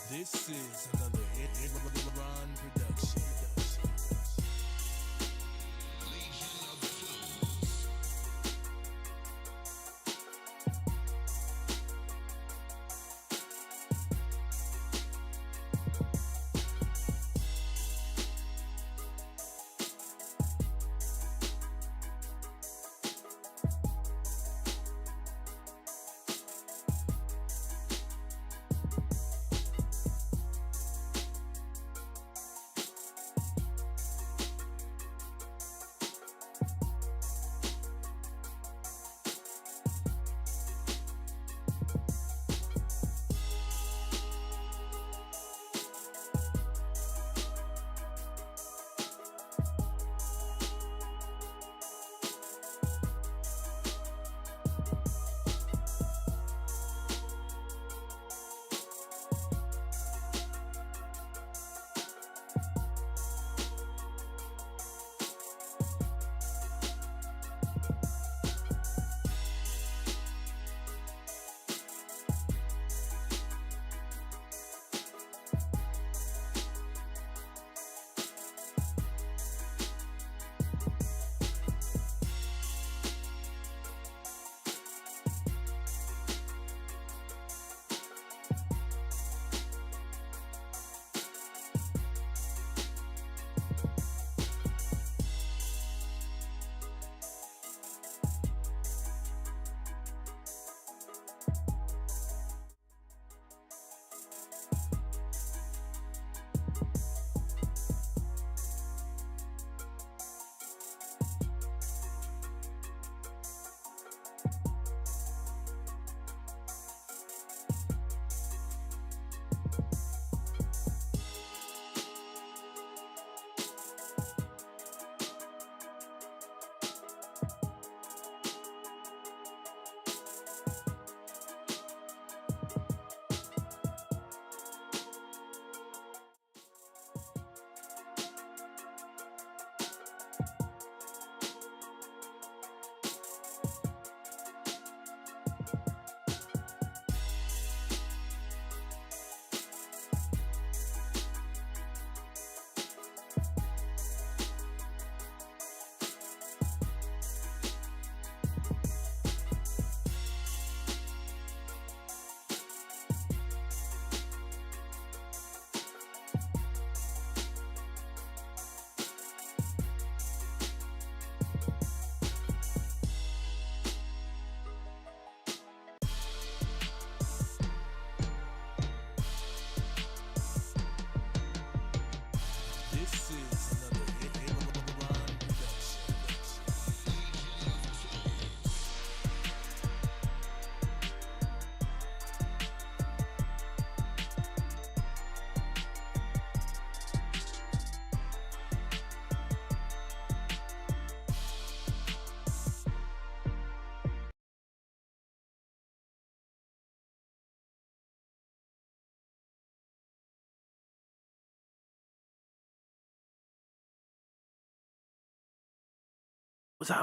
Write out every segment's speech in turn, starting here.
This is another Ron production. This is another Ron production.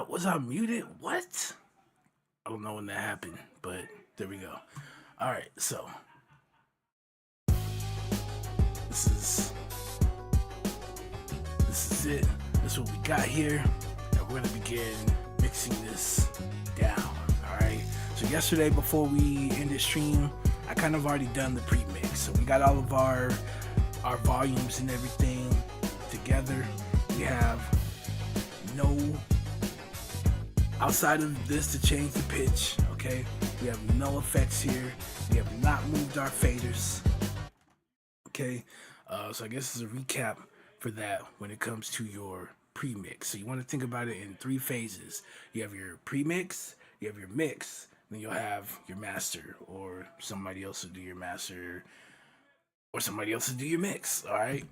Was I muted? What? I don't know when that happened, but there we go. All right, so this is it. This is what we got here, and we're gonna begin mixing this down. All right. So yesterday, before we ended stream, I kind of already done the pre-mix. So we got all of our volumes and everything together. We have no outside of this to change the pitch, okay? We have no effects here. We have not moved our faders, okay? So I guess this is a recap for that when it comes to your pre-mix. So you want to think about it in three phases. You have your pre-mix, you have your mix, then you'll have your master, or somebody else will do your master, or somebody else will do your mix. All right,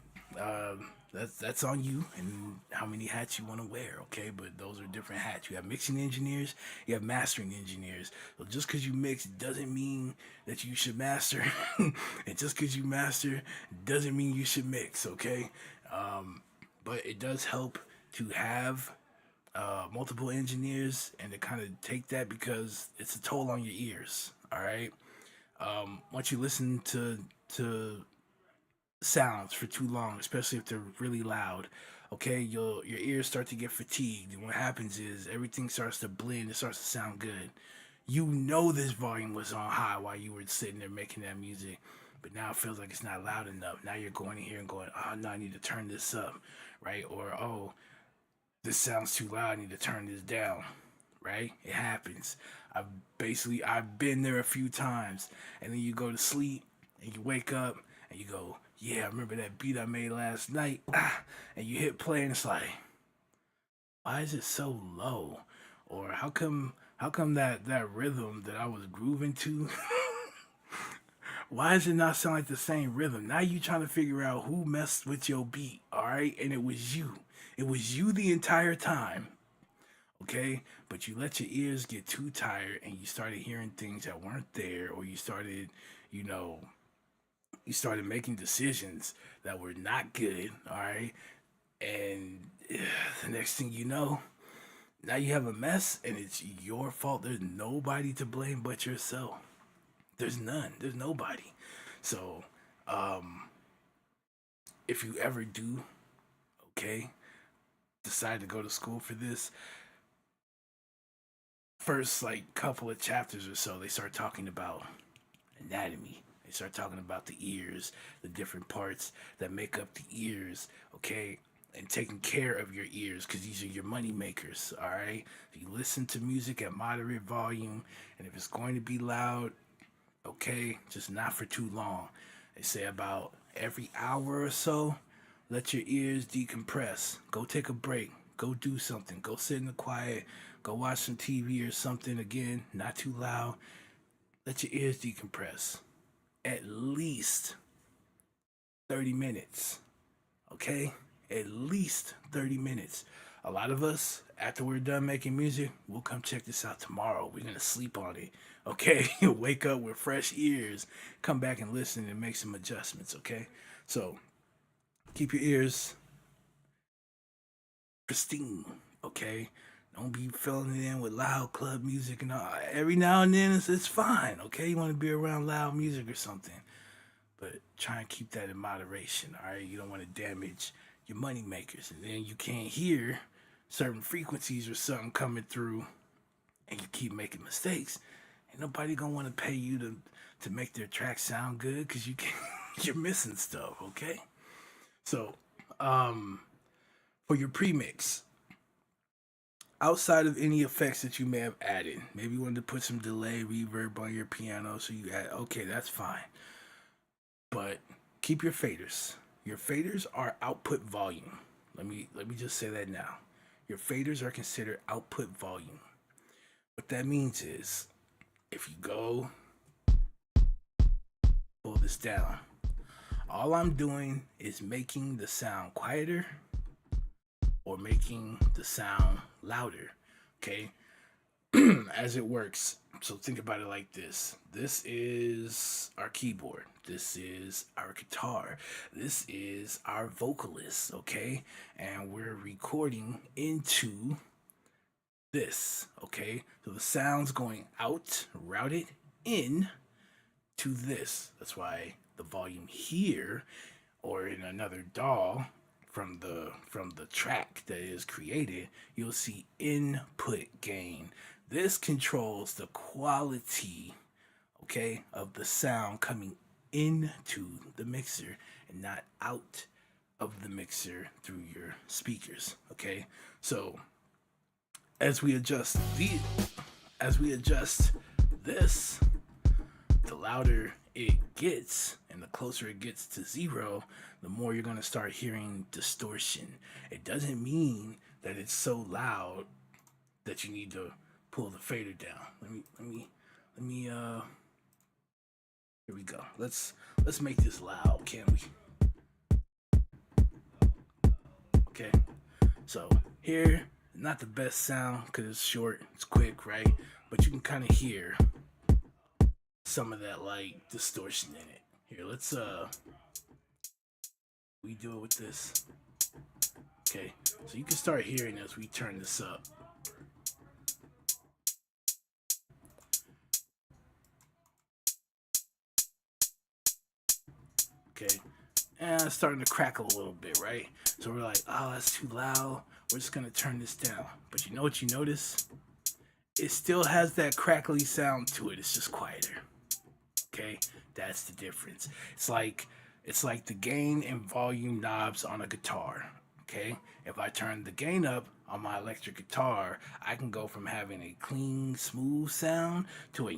that's on you and how many hats you want to wear. Okay, but those are different hats. You have mixing engineers, you have mastering engineers. So just because you mix doesn't mean that you should master, and just because you master doesn't mean you should mix. Okay, but it does help to have multiple engineers and to kind of take that because it's a toll on your ears. All right. Once you listen to sounds for too long, especially if they're really loud, okay, your ears start to get fatigued, and what happens is everything starts to blend. It starts to sound good. You know this volume was on high while you were sitting there making that music, but now it feels like it's not loud enough. Now you're going in here and going, oh no, I need to turn this up, right? Or oh, this sounds too loud. I need to turn this down, right? It happens. I've been there a few times, and then you go to sleep and you wake up and you go, yeah, I remember that beat I made last night, and you hit play and it's like, why is it so low? Or how come that rhythm that I was grooving to, why does it not sound like the same rhythm? Now you trying to figure out who messed with your beat, all right? And it was you. It was you the entire time, okay? But you let your ears get too tired and you started hearing things that weren't there, or you started, you know, you started making decisions that were not good, all right? And the next thing you know, now you have a mess and it's your fault. There's nobody to blame but yourself. There's none. There's nobody. So, if you ever do, okay, decide to go to school for this, first like couple of chapters or so, they start talking about anatomy. They start talking about the ears, the different parts that make up the ears, okay? And taking care of your ears because these are your money makers, all right? If you listen to music at moderate volume, and if it's going to be loud, okay, just not for too long. They say about every hour or so, let your ears decompress. Go take a break. Go do something. Go sit in the quiet. Go watch some TV or something. Again, not too loud. Let your ears decompress. At least 30 minutes. Okay? At least 30 minutes. A lot of us, after we're done making music, we'll come check this out tomorrow. We're going to sleep on it. Okay? Wake up with fresh ears. Come back and listen and make some adjustments. Okay? So, keep your ears pristine. Okay? Don't be filling it in with loud club music and all. Every now and then it's fine. Okay? You want to be around loud music or something. But try and keep that in moderation. All right? You don't want to damage your money makers, and then you can't hear certain frequencies or something coming through, and you keep making mistakes. Ain't nobody gonna want to pay you to make their track sound good because you can you're missing stuff. Okay, so for your premix, outside of any effects that you may have added, maybe you wanted to put some delay, reverb on your piano, so you add. Okay, that's fine, but keep your faders. Your faders are output volume. Let me just say that now. Your faders are considered output volume. What that means is, if you go pull this down, all I'm doing is making the sound quieter or making the sound louder. Okay? As it works. So think about it like this. This is our keyboard. This is our guitar. This is our vocalist, okay? And we're recording into this, okay? So the sound's going out, routed in to this. That's why the volume here or in another DAW from the track that is created, you'll see input gain. This controls the quality, okay, of the sound coming into the mixer and not out of the mixer through your speakers, okay? So as we adjust this, the louder it gets, and the closer it gets to 0, the more you're going to start hearing distortion. It doesn't mean that it's so loud that you need to pull the fader down. Let me here we go. Let's make this loud, can we? Okay. So here, not the best sound because it's short, it's quick, right? But you can kind of hear some of that like distortion in it. Here, let's we do it with this. Okay, so you can start hearing as we turn this up. Okay, and it's starting to crackle a little bit, right? So we're like, oh, that's too loud. We're just gonna turn this down. But you know what you notice? It still has that crackly sound to it. It's just quieter. Okay, that's the difference. It's like the gain and volume knobs on a guitar. Okay, if I turn the gain up on my electric guitar, I can go from having a clean, smooth sound to a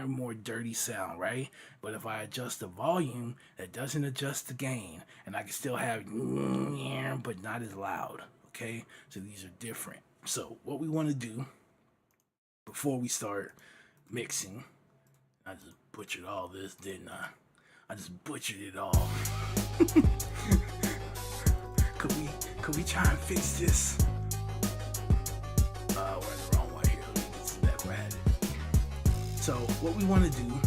more dirty sound, right? But if I adjust the volume, that doesn't adjust the gain, and I can still have but not as loud. Okay, so these are different. So what we want to do before we start mixing, I just butchered all this, didn't I? I just butchered it all. Could we try and fix this? We're in the wrong way here. Let me get some back where I had it. So what we want to do,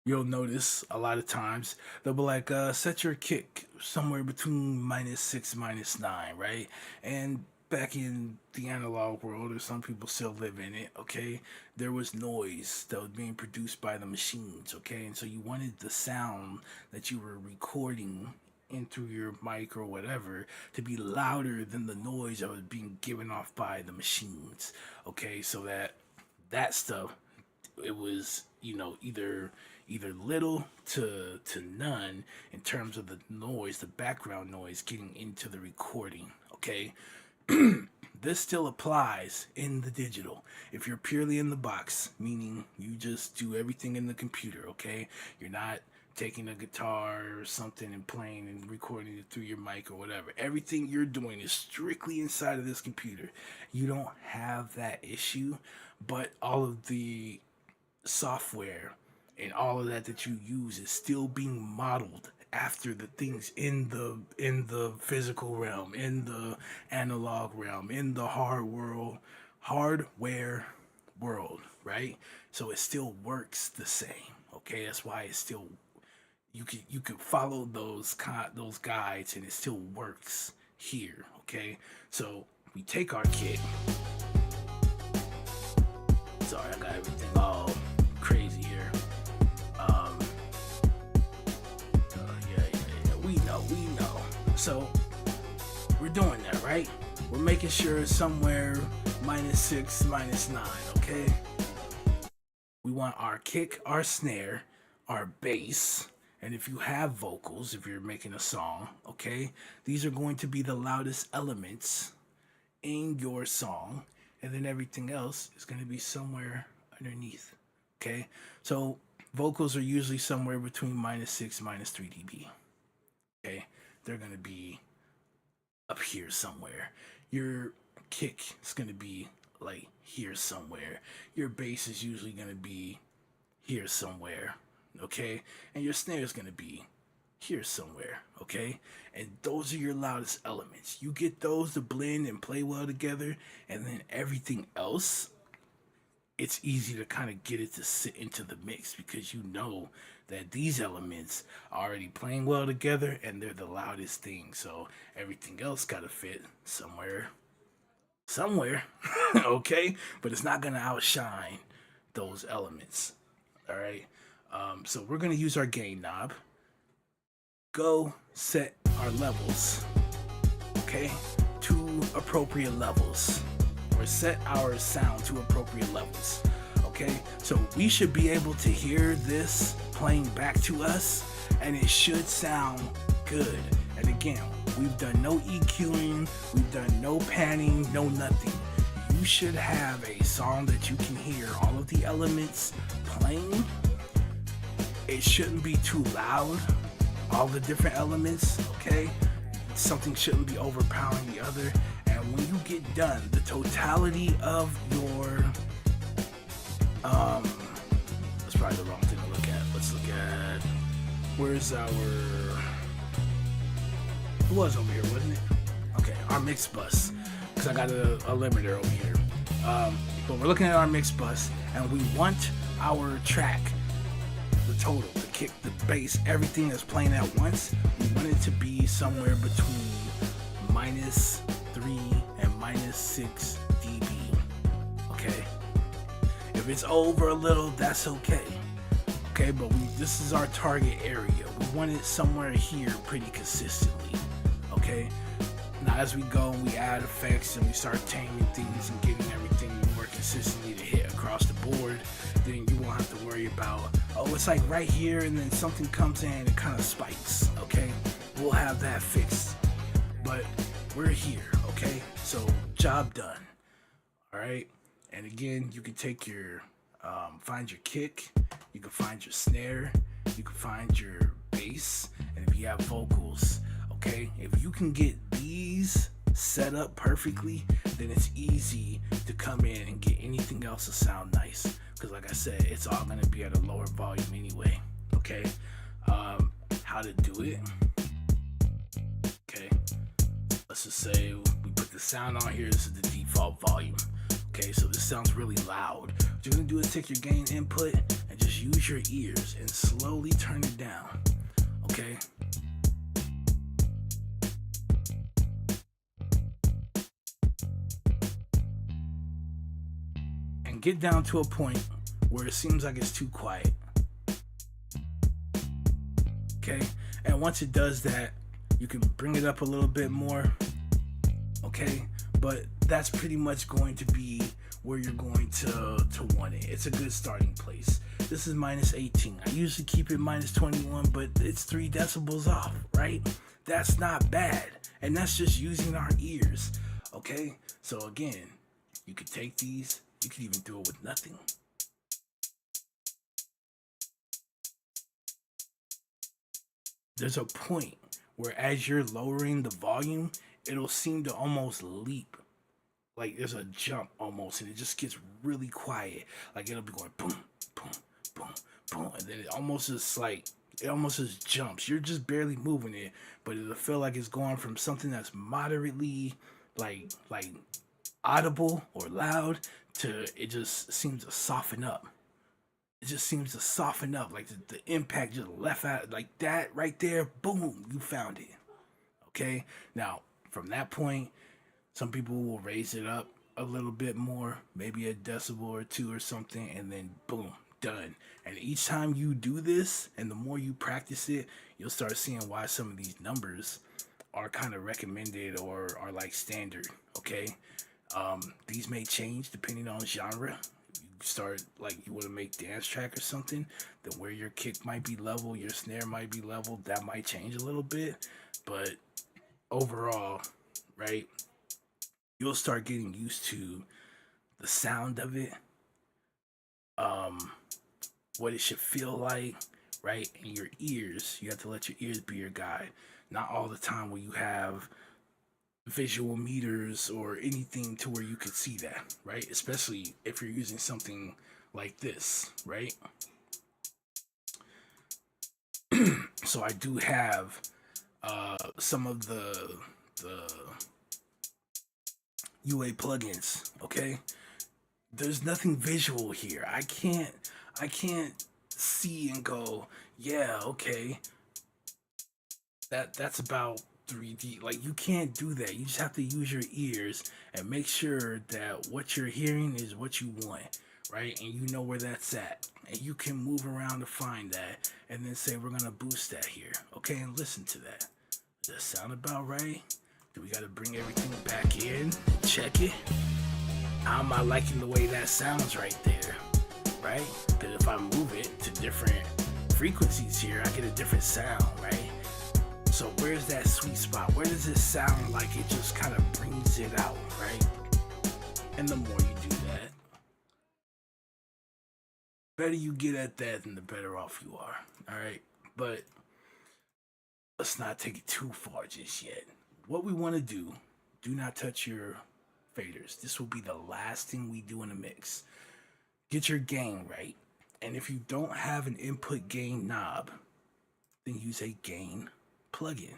you'll notice a lot of times they'll be like, set your kick somewhere between -6, -9, right? And back in the analog world, or some people still live in it, okay, there was noise that was being produced by the machines, okay? And so you wanted the sound that you were recording in through your mic or whatever to be louder than the noise that was being given off by the machines, okay? So that stuff, it was, you know, either little to none in terms of the noise, the background noise getting into the recording, okay? This still applies in the digital. If you're purely in the box, meaning you just do everything in the computer, okay? You're not taking a guitar or something and playing and recording it through your mic or whatever. Everything you're doing is strictly inside of this computer. You don't have that issue, but all of the software and all of that you use is still being modeled after the things in the physical realm, in the analog realm, in the hardware world, right? So it still works the same, okay? That's why it's still, you could follow those guides and it still works here, okay? So we take our kit. Sorry, I got everything all crazy here. We know. So we're doing that, right? We're making sure it's somewhere -6, -9, okay? We want our kick, our snare, our bass, and if you have vocals, if you're making a song, okay, these are going to be the loudest elements in your song, and then everything else is going to be somewhere underneath, okay? So vocals are usually somewhere between -6, -3 dB. Okay, they're gonna be up here somewhere. Your kick is gonna be like here somewhere. Your bass is usually gonna be here somewhere, okay? And your snare is gonna be here somewhere, okay? And those are your loudest elements. You get those to blend and play well together, and then everything else, it's easy to kind of get it to sit into the mix because you know that these elements are already playing well together and they're the loudest thing. So everything else got to fit somewhere, okay? But it's not going to outshine those elements, all right? So we're going to use our gain knob. Go set our levels, okay, to appropriate levels. Or set our sound to appropriate levels, okay? So we should be able to hear this playing back to us, and it should sound good. And again, we've done no EQing, we've done no panning, no nothing. you should have a song that you can hear all of the elements playing. It shouldn't be too loud, all the different elements, okay? Something shouldn't be overpowering the other. And when you get done, the totality of your that's probably the wrong thing to look at. Let's look at, where's our, it was over here, wasn't it? Okay, our mix bus, because I got a limiter over here. But we're looking at our mix bus, and we want our track, the total, the kick, the bass, everything that's playing at once, we want it to be somewhere between -3 and -6 dB. Okay, if it's over a little, that's okay. Okay, but this is our target area. We want it somewhere here pretty consistently. Okay, now as we go, we add effects and we start taming things and getting everything more consistently to hit across the board. Then you won't have to worry about, oh, it's like right here and then something comes in and it kind of spikes. Okay, we'll have that fixed, but we're here. Okay, so job done. All right, and again, you can take your find your kick, you can find your snare, you can find your bass, and if you have vocals, okay, if you can get these set up perfectly, then it's easy to come in and get anything else to sound nice, because like I said, it's all going to be at a lower volume anyway. Okay, how to do it? Okay, let's just say we put the sound on here. This is the default volume. Okay, so this sounds really loud. What you're gonna do is take your gain input and just use your ears and slowly turn it down. Okay, and get down to a point where it seems like it's too quiet. Okay, and once it does that, you can bring it up a little bit more. Okay, but that's pretty much going to be where you're going to want it. It's a good starting place. This is -18. I usually keep it -21, but it's 3 decibels off, right? That's not bad, and that's just using our ears. Okay, so again, you could take these, you could even do it with nothing. There's a point where as you're lowering the volume, it'll seem to almost leap. Like there's a jump almost, and it just gets really quiet. Like it'll be going boom, boom, boom, boom, and then it almost just jumps. You're just barely moving it, but it'll feel like it's going from something that's moderately like audible or loud to it just seems to soften up. It just seems to soften up, like the impact just left out like that right there. Boom, you found it. Okay, now from that point, some people will raise it up a little bit more, maybe a decibel or 2 or something, and then boom, done. And each time you do this, and the more you practice it, you'll start seeing why some of these numbers are kind of recommended or are like standard. Okay, these may change depending on genre. You start like you want to make dance track or something, then where your kick might be level, your snare might be level, that might change a little bit, but overall, right, you'll start getting used to the sound of it, what it should feel like, right? And your ears, you have to let your ears be your guide. Not all the time will you have visual meters or anything to where you could see that, right? Especially if you're using something like this, right? So I do have some of the UA plugins. Okay, there's nothing visual here. I can't see and go, yeah, okay, that's about 3D. Like, you can't do that. You just have to use your ears and make sure that what you're hearing is what you want, right? And you know where that's at, and you can move around to find that and then say, we're gonna boost that here. Okay, and listen to that. Does that sound about right? Do we gotta bring everything back in and check it? How am I liking the way that sounds right there, right? Because if I move it to different frequencies here, I get a different sound, right? So where's that sweet spot? Where does it sound like it just kind of brings it out, right? And the more you do that, better you get at that, and the better off you are. All right, but let's not take it too far just yet. What we want to do not touch your faders. This will be the last thing we do in a mix. Get your gain right. And if you don't have an input gain knob, then use a gain plugin.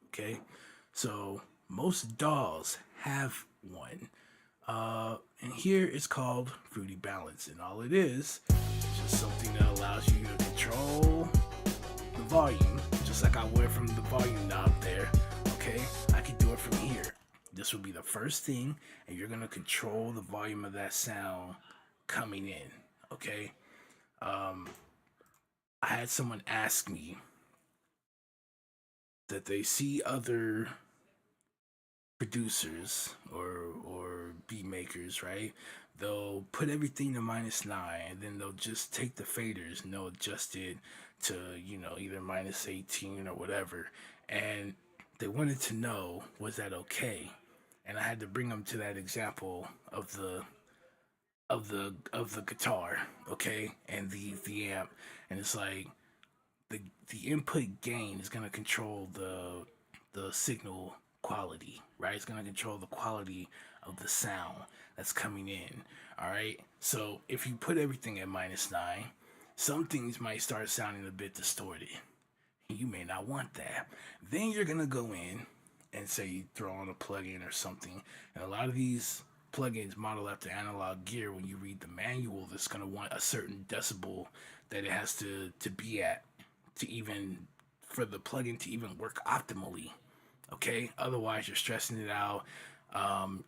Okay? So most DAWs have one. And here it's called Fruity Balance. And all it is just something that allows you to control the volume, just like I would from the volume knob there. Okay? I can do it from here. This will be the first thing, and you're gonna control the volume of that sound coming in. Okay? I had someone ask me that they see other producers or beat makers, right? They'll put everything to -9, and then they'll just take the faders and they'll adjust it to, either -18 or whatever. And they wanted to know, was that okay? And I had to bring them to that example of the guitar, okay, and the amp, and it's like the input gain is gonna control the signal quality, right? It's gonna control the quality of the sound that's coming in. All right, so if you put everything at -9, some things might start sounding a bit distorted. You may not want that. Then you're gonna go in and say you throw on a plugin or something, and a lot of these plugins model after Analog Gear. When you read the manual, that's going to want a certain decibel that it has to be at to even for the plugin to even work optimally. Okay, otherwise you're stressing it out.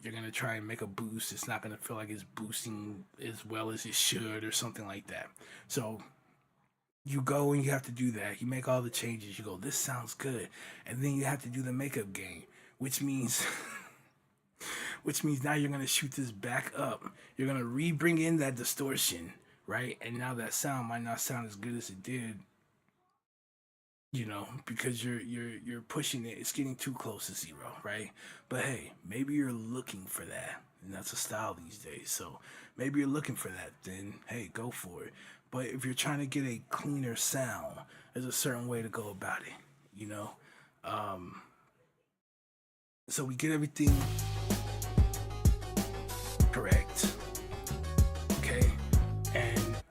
You're going to try and make a boost, it's not going to feel like it's boosting as well as it should or something like that. So you go and you have to do that. You make all the changes. You go, this sounds good. And then you have to do the makeup gain, which means now you're going to shoot this back up. You're going to re-bring in that distortion, right? And now that sound might not sound as good as it did, because you're pushing it. It's getting too close to 0, right? But hey, maybe you're looking for that. And that's a style these days. So maybe you're looking for that. Then, hey, go for it. But if you're trying to get a cleaner sound, there's a certain way to go about it, So we get everything correct, okay? And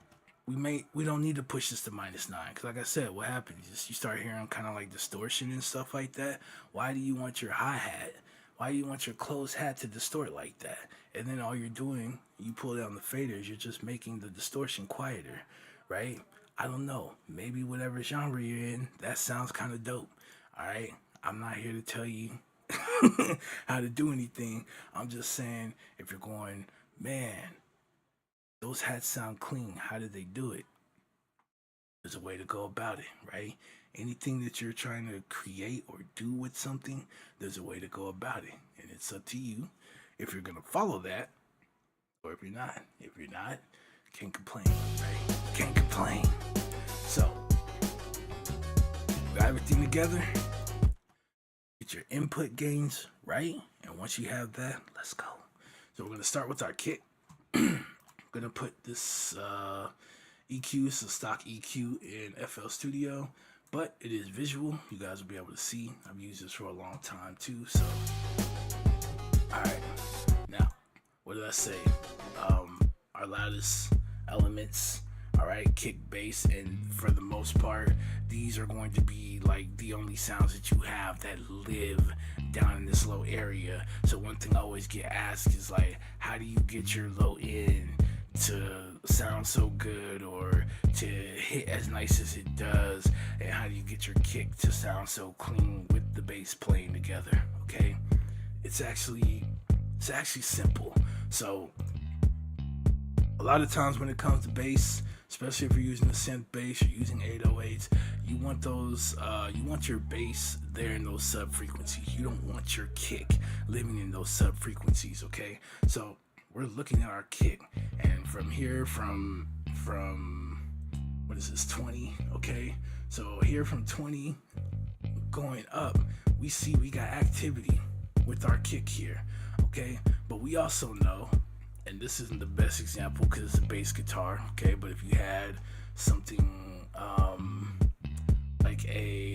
we don't need to push this to -9, because like I said, what happens is you start hearing kind of like distortion and stuff like that. Why do you want your hi-hat? Why do you want your closed hat to distort like that? And then all you're doing, you pull down the faders, you're just making the distortion quieter, right? I don't know. Maybe whatever genre you're in, that sounds kind of dope, all right? I'm not here to tell you how to do anything. I'm just saying, if you're going, man, those hats sound clean, how did they do it? There's a way to go about it, right? Anything that you're trying to create or do with something, there's a way to go about it. And it's up to you if you're going to follow that or if you're not. If you're not, can't complain, right? Can't complain. So, got everything together. Get your input gains right. And once you have that, let's go. So we're going to start with our kit. I'm going to put this EQ, so stock EQ in FL Studio. But it is visual. You guys will be able to see. I've used this for a long time too. So, alright. Now, what did I say? Our loudest elements, alright, kick, bass, and for the most part, these are going to be like the only sounds that you have that live down in this low area. So one thing I always get asked is like, how do you get your low end to sound so good or to hit as nice as it does, and how do you get your kick to sound so clean with the bass playing together? Okay, it's actually simple. So a lot of times when it comes to bass, especially if you're using a synth bass, you're using 808s, you want those you want your bass there in those sub frequencies. You don't want your kick living in those sub frequencies. Okay, so we're looking at our kick, and from here, from what is this, 20? Okay, so here from 20 going up, we see we got activity with our kick here. Okay, but we also know and this isn't the best example because it's a bass guitar, okay? But if you had something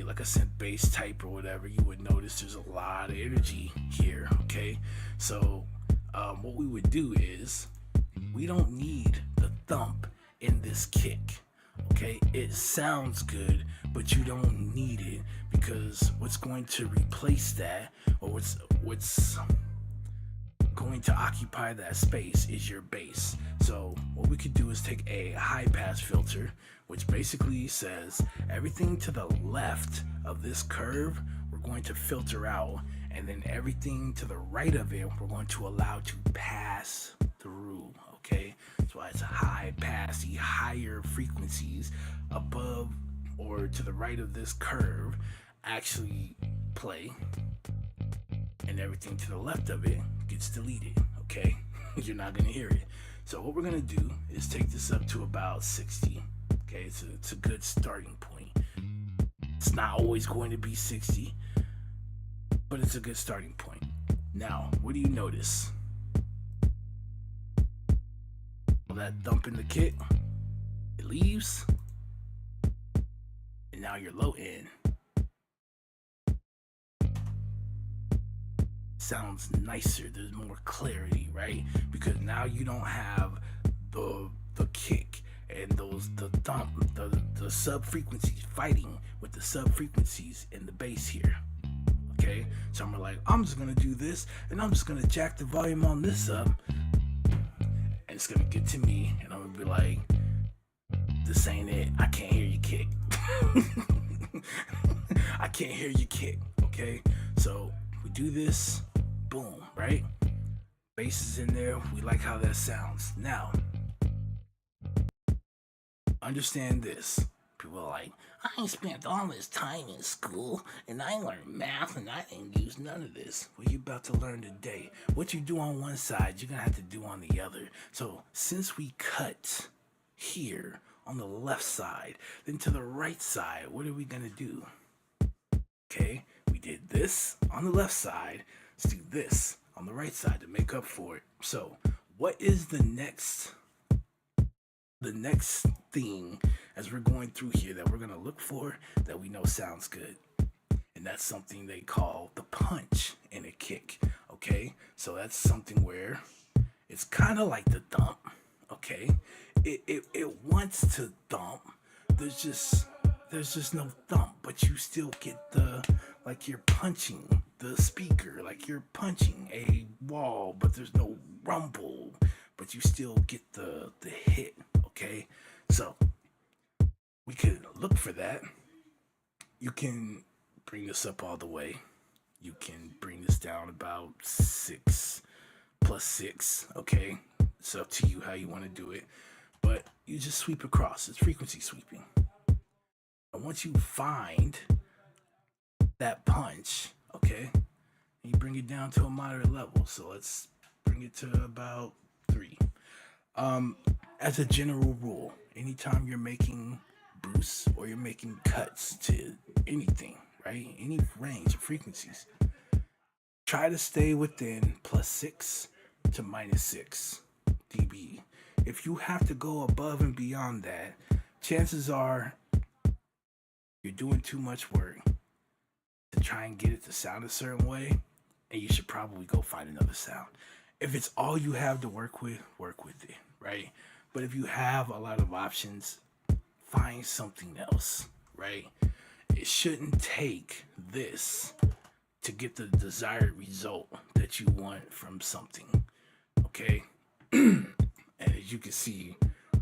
like a synth bass type or whatever, you would notice there's a lot of energy here, okay? So what we would do is we don't need the thump in this kick, okay? It sounds good, but you don't need it, because what's going to replace that, or what's going to occupy that space, is your bass. So what we could do is take a high pass filter, which basically says everything to the left of this curve we're going to filter out, and then everything to the right of it we're going to allow to pass through, okay? That's why it's a high pass. The higher frequencies above or to the right of this curve actually play, and everything to the left of it gets deleted, okay? You're not gonna hear it. So what we're gonna do is take this up to about 60, okay? It's a good starting point. It's not always going to be 60, but it's a good starting point. Now, what do you notice? Well, that thump in the kick, it leaves, and now your low end sounds nicer. There's more clarity, right? Because now you don't have the kick and the thump, the sub frequencies fighting with the sub frequencies in the bass here. Okay, so I'm just gonna do this, and I'm just gonna jack the volume on this up, and it's gonna get to me, and I'm gonna be like, this ain't it. I can't hear you kick. I can't hear you kick. Okay, so we do this, boom, right? Bass is in there. We like how that sounds. Now, understand this. People are like, I spent all this time in school, and I learned math, and I didn't use none of this. Well, you're about to learn today. What you do on one side, you're gonna have to do on the other. So since we cut here on the left side, then to the right side, what are we gonna do? Okay, we did this on the left side. Let's do this on the right side to make up for it. So what is the next thing as we're going through here that we're going to look for that we know sounds good? And that's something they call the punch in a kick, okay? So that's something where it's kind of like the thump, okay? It wants to thump. There's just no thump, but you still get like you're punching the speaker, like you're punching a wall, but there's no rumble, but you still get the hit, okay? So we could look for that. You can bring this up all the way. You can bring this down about 6 plus 6, okay? It's up to you how you want to do it, but you just sweep across. It's frequency sweeping. And once you find that punch, okay, and you bring it down to a moderate level. So let's bring it to about 3. As a general rule, anytime you're making boosts or you're making cuts to anything, right, any range of frequencies, try to stay within +6 to -6 dB. If you have to go above and beyond that, chances are you're doing too much work to try and get it to sound a certain way, and you should probably go find another sound. If it's all you have to work with it, right? But if you have a lot of options, find something else, right? It shouldn't take this to get the desired result that you want from something, okay? And as you can see,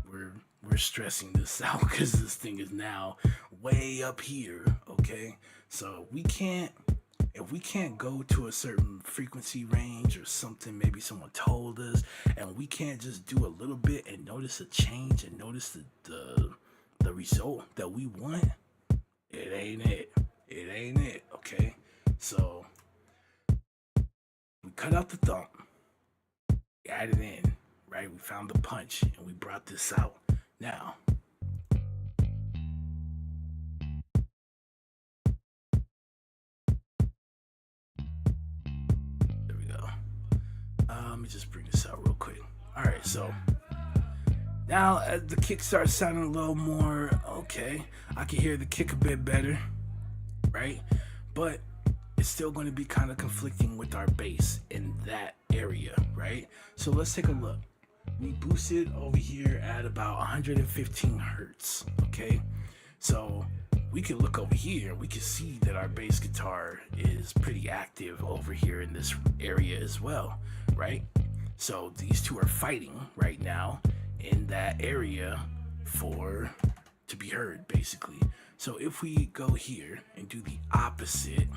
we're stressing this out because this thing is now way up here, okay? So if we can't go to a certain frequency range or something, maybe someone told us, and we can't just do a little bit and notice a change and notice the result that we want, it ain't it, okay? So we cut out the thump, we added in, right? We found the punch and we brought this out. Now, there we go. Let me just bring this out real quick. All right, so now as the kick starts sounding a little more okay, I can hear the kick a bit better, right? But it's still going to be kind of conflicting with our bass in that area, right? So let's take a look. We boosted over here at about 115 hertz, okay? So we can look over here, we can see that our bass guitar is pretty active over here in this area as well, right? So these two are fighting right now in that area to be heard, basically. So if we go here and do the opposite,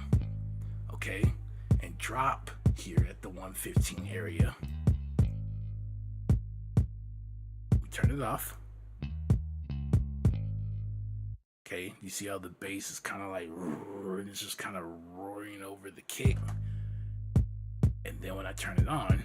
okay, and drop here at the 115 area, we turn it off. Okay, you see how the bass is kind of like, it's just kind of roaring over the kick. And then when I turn it on,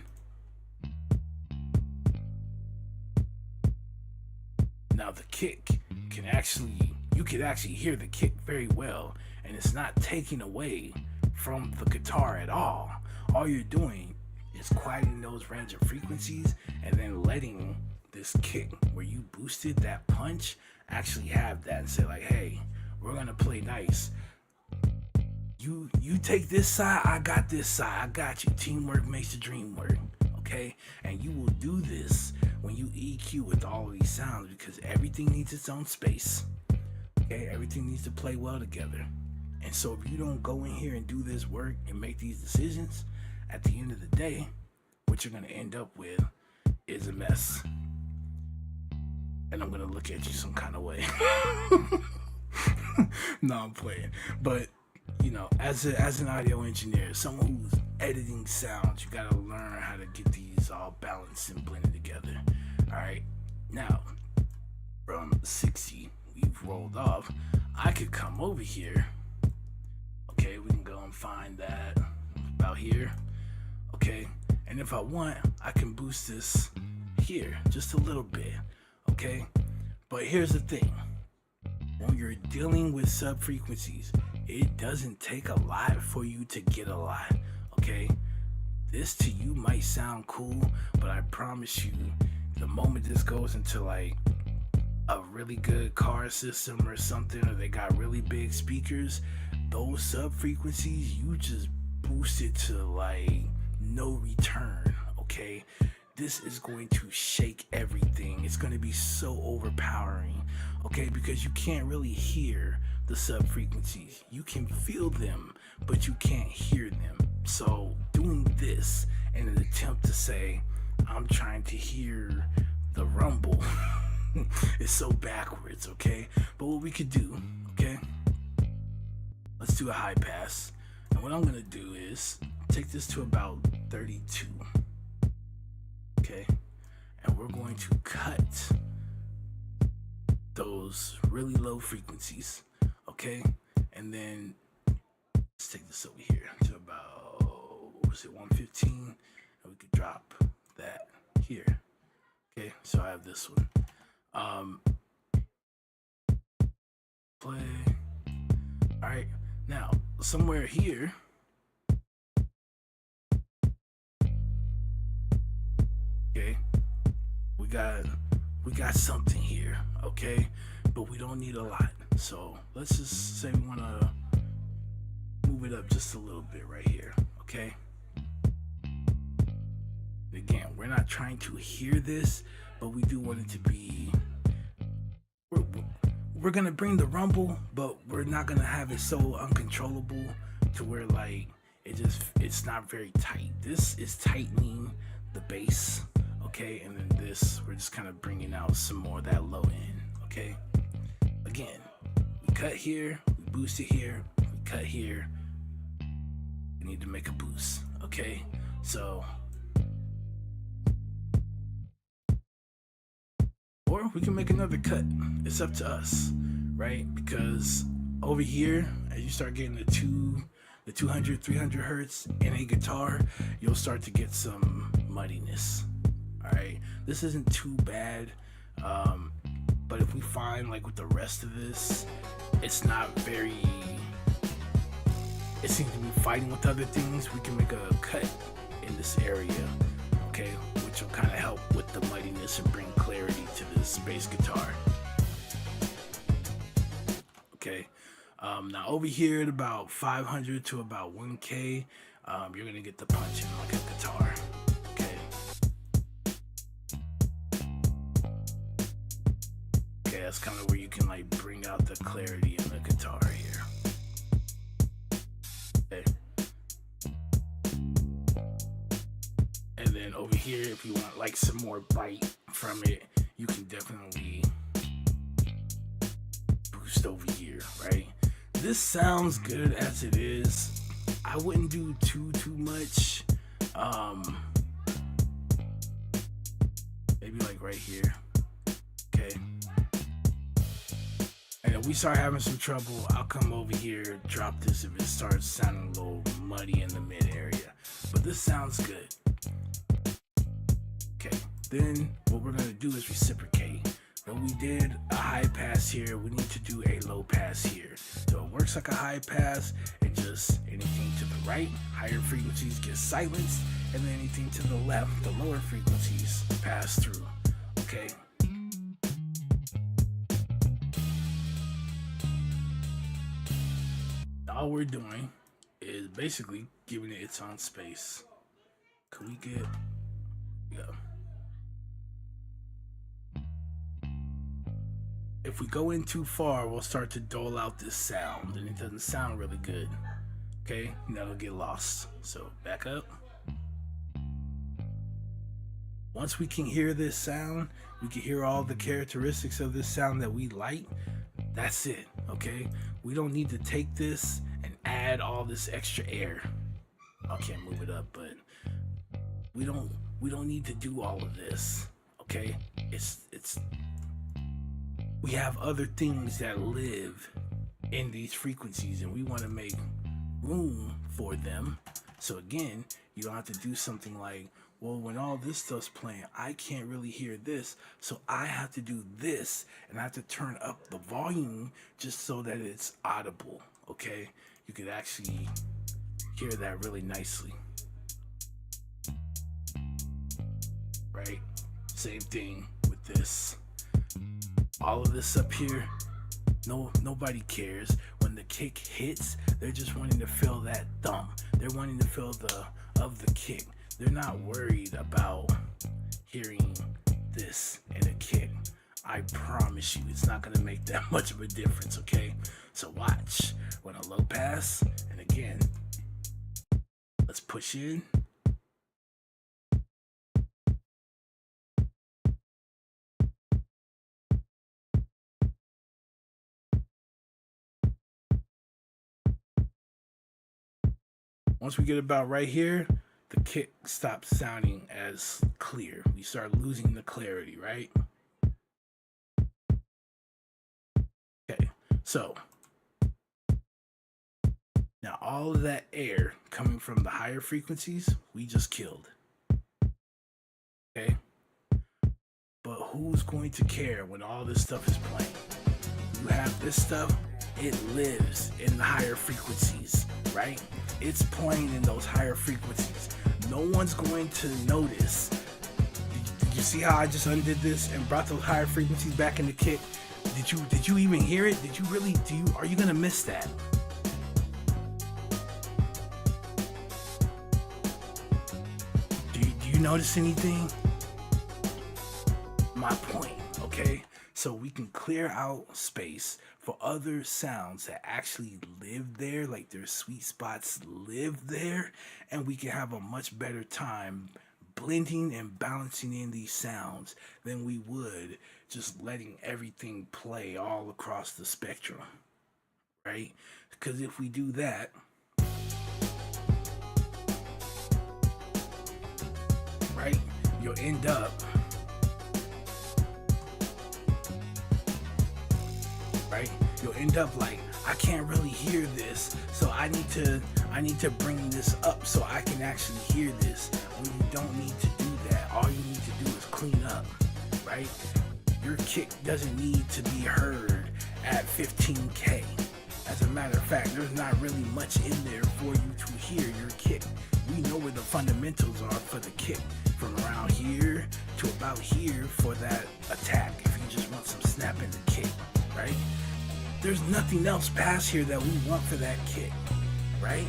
now the kick can actually, you can actually hear the kick very well, and it's not taking away from the guitar at all. All you're doing is quieting those range of frequencies and then letting this kick where you boosted that punch actually have that and say like, hey, we're gonna play nice. You take this side, I got this side, I got you. Teamwork makes the dream work, okay? And you will do this when you EQ with all of these sounds, because everything needs its own space, okay? Everything needs to play well together. And so if you don't go in here and do this work and make these decisions, at the end of the day, what you're gonna end up with is a mess. And I'm gonna look at you some kind of way. No, I'm playing. But you know, as an audio engineer, someone who's editing sounds, you gotta learn how to get these all balanced and blended together. All right. Now, from 60, we've rolled off. I could come over here. Okay, we can go and find that about here. Okay, and if I want, I can boost this here just a little bit. Okay, but here's the thing. When you're dealing with sub frequencies, it doesn't take a lot for you to get a lot. Okay, this to you might sound cool, but I promise you, the moment this goes into like a really good car system or something, or they got really big speakers, those sub frequencies, you just boost it to like no return. Okay, this is going to shake everything. It's going to be so overpowering, okay, because you can't really hear the sub frequencies. You can feel them, but you can't hear them. So doing this in an attempt to say, I'm trying to hear the rumble is so backwards, okay? But what we could do, okay, let's do a high pass. And what I'm gonna do is take this to about 32. Okay, and we're going to cut those really low frequencies, okay? And then let's take this over here to about, was it 115? And we could drop that here. Okay, so I have this one. Play. All right, now somewhere here, okay, we got something here, okay, but we don't need a lot. So let's just say we want to move it up just a little bit right here, okay? Again, we're not trying to hear this, but we do want it to be, we're gonna bring the rumble, but we're not gonna have it so uncontrollable to where like it's not very tight. This is tightening the bass, okay, and then this, we're just kind of bringing out some more of that low end, okay? Again, we cut here, we boost it here, we cut here, we need to make a boost, okay? So, or we can make another cut. It's up to us, right? Because over here, as you start getting the 200, 300 hertz in a guitar, you'll start to get some muddiness. All right, this isn't too bad, but if we find like with the rest of this, it's not very, it seems to be fighting with other things, we can make a cut in this area, okay, which which will kind of help with the muddiness and bring clarity to this bass guitar. Okay, now over here at about 500 to about 1K, you're gonna get the punching like a guitar. Okay. Okay, that's kind of where you can like bring out the clarity in the guitar here. Okay. And then over here, if you want like some more bite from it, you can definitely boost over here, right? This sounds good as it is. I wouldn't do too much. Maybe like right here. Okay. And if we start having some trouble, I'll come over here, drop this if it starts sounding a little muddy in the mid area. But this sounds good. Okay, then what we're gonna do is reciprocate. When we did a high pass here, we need to do a low pass here. So it works like a high pass, and just anything to the right, higher frequencies get silenced, and then anything to the left, the lower frequencies pass through. Okay. All we're doing is basically giving it its own space. Can we get, yeah. If we go in too far, we'll start to dole out this sound, and it doesn't sound really good. Okay, and that'll get lost. So back up. Once we can hear this sound, we can hear all the characteristics of this sound that we like. That's it, okay? We don't need to take this and add all this extra air. I can't move it up, but we don't need to do all of this, okay? We have other things that live in these frequencies, and we want to make room for them. So again, you don't have to do something like, well, when all this stuff's playing, I can't really hear this, so I have to do this, and I have to turn up the volume just so that it's audible, okay? You could actually hear that really nicely. Right? Same thing with this. All of this up here, nobody cares. When the kick hits, they're just wanting to feel that thump. They're wanting to feel the kick. They're not worried about hearing this in a kick. I promise you, it's not gonna make that much of a difference, okay? So watch, when a low pass, and again, let's push in. Once we get about right here, the kick stops sounding as clear. We start losing the clarity, right? Okay, so now all of that air coming from the higher frequencies, we just killed. Okay? But who's going to care when all this stuff is playing? You have this stuff, it lives in the higher frequencies, right? It's playing in those higher frequencies. No one's going to notice. Did you see how I just undid this and brought those higher frequencies back in the kick? Did you even hear it? Are you gonna miss that? Do you notice anything? My point, okay? So we can clear out space for other sounds that actually live there, like their sweet spots live there, and we can have a much better time blending and balancing in these sounds than we would just letting everything play all across the spectrum, right? Because if we do that, right, you'll end up like, I can't really hear this, so I need to bring this up so I can actually hear this. When you don't need to do that, all you need to do is clean up, right? Your kick doesn't need to be heard at 15K. As a matter of fact, there's not really much in there for you to hear your kick. we know where the fundamentals are for the kick, from around here to about here for that attack. If you just want some snap in the kick, right? There's nothing else past here that we want for that kick, right?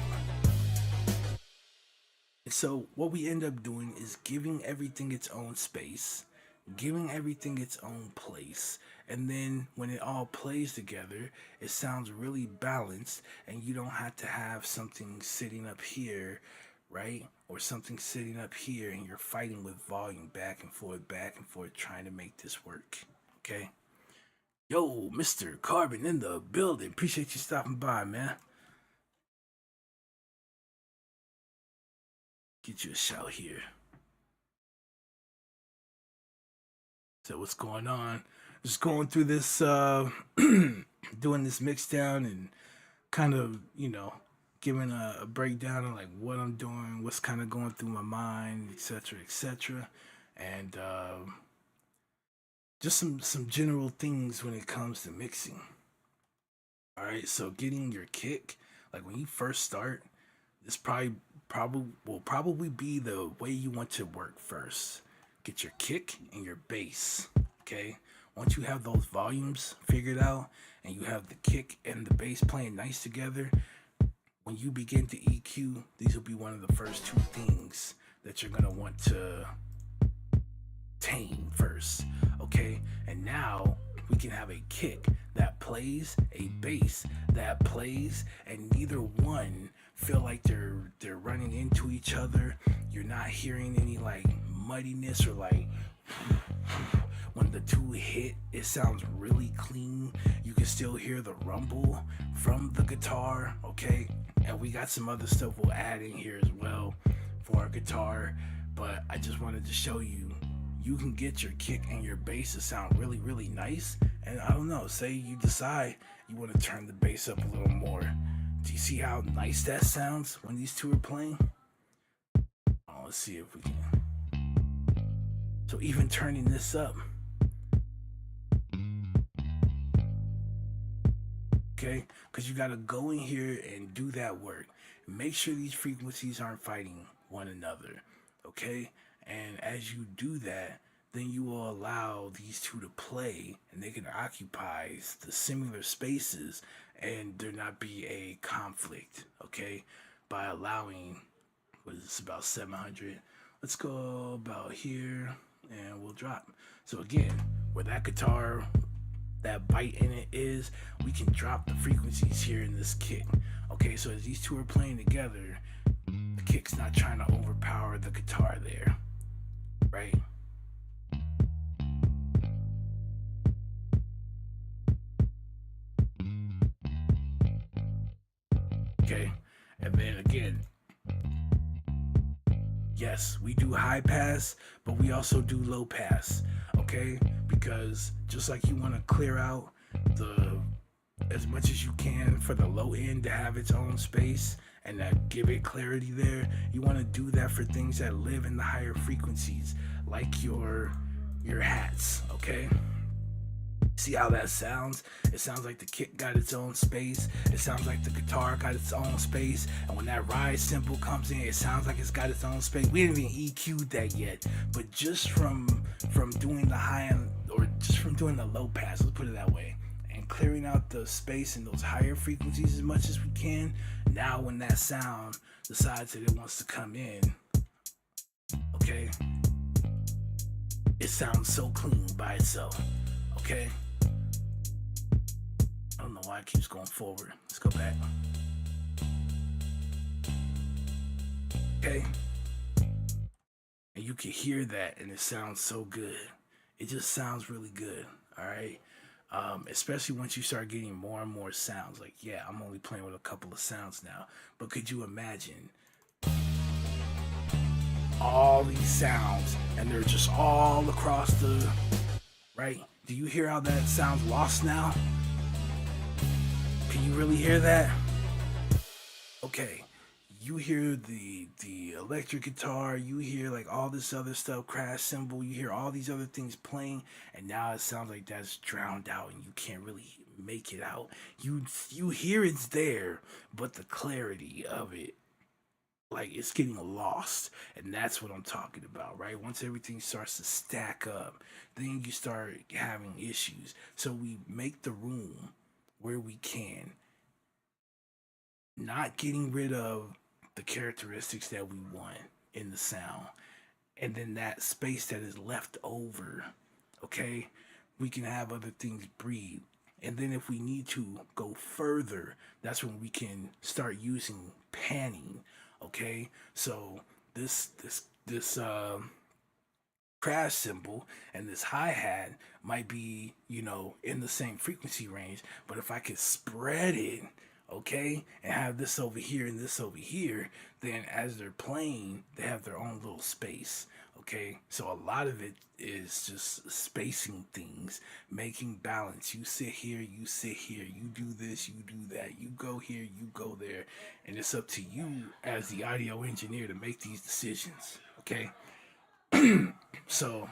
And so what we end up doing is giving everything its own space, giving everything its own place, and then when it all plays together, it sounds really balanced, and you don't have to have something sitting up here, right? Or something sitting up here, and you're fighting with volume back and forth, trying to make this work, okay? Yo, Mr. Carbon in the building. Appreciate you stopping by, man. Get you a shout here. So what's going on? Just going through this doing this mix down and kind of, giving a breakdown of like what I'm doing, what's kind of going through my mind, etc., etc. And just some general things when it comes to mixing. All right, so getting your kick, like when you first start, this probably be the way you want to work first. Get your kick and your bass. Okay. Once you have those volumes figured out and you have the kick and the bass playing nice together, when you begin to EQ, these will be one of the first two things that you're gonna want to tame first. Okay. And now we can have a kick that plays, a bass that plays, and neither one feel like they're running into each other. You're not hearing any like muddiness or like when the two hit, it sounds really clean. You can still hear the rumble from the guitar, okay? And we got some other stuff we'll add in here as well for our guitar, but I just wanted to show you you can get your kick and your bass to sound really, really nice. And I don't know, say you decide you want to turn the bass up a little more. Do you see how nice that sounds when these two are playing? Oh, let's see if we can. So even turning this up, okay? Because you got to go in here and do that work. Make sure these frequencies aren't fighting one another, okay? And as you do that, then you will allow these two to play and they can occupy the similar spaces and there not be a conflict, okay? By allowing, what is this, about 700? Let's go about here and we'll drop. So again, where that guitar, that bite in it is, we can drop the frequencies here in this kick. Okay, so as these two are playing together, the kick's not trying to overpower the guitar there, right? Okay, and then again, yes, we do high pass, but we also do low pass, okay? Because just like you want to clear out the as much as you can for the low end to have its own space and that give it clarity there, you want to do that for things that live in the higher frequencies, like your hats, okay? See how that sounds? It sounds like the kick got its own space. It sounds like the guitar got its own space. And when that rise cymbal comes in, it sounds like it's got its own space. We didn't even EQ'd that yet. But just from doing the high end, or just from doing the low pass, let's put it that way, and clearing out the space in those higher frequencies as much as we can, now when that sound decides that it wants to come in, okay, it sounds so clean by itself, okay? I don't know why it keeps going forward. Let's go back. Okay. And you can hear that and it sounds so good. It just sounds really good. All right. Especially once you start getting more and more sounds. Like, yeah, I'm only playing with a couple of sounds now. But could you imagine all these sounds and they're just all across the, right? Do you hear how that sounds lost now? Can you really hear that? Okay, you hear the electric guitar, you hear like all this other stuff, crash cymbal, you hear all these other things playing, and now it sounds like that's drowned out and you can't really make it out. You hear it's there, but the clarity of it like it's getting lost, and that's what I'm talking about, right? Once everything starts to stack up, then you start having issues. So we make the room where we can, not getting rid of the characteristics that we want in the sound, and then that space that is left over, okay, we can have other things breathe. And then if we need to go further, that's when we can start using panning. Okay, so this crash cymbal and this hi-hat might be, in the same frequency range, but if I could spread it, okay, and have this over here and this over here, then as they're playing, they have their own little space. Okay, so a lot of it is just spacing things, making balance. You sit here, you sit here, you do this, you do that, you go here, you go there, and it's up to you as the audio engineer to make these decisions. Okay, so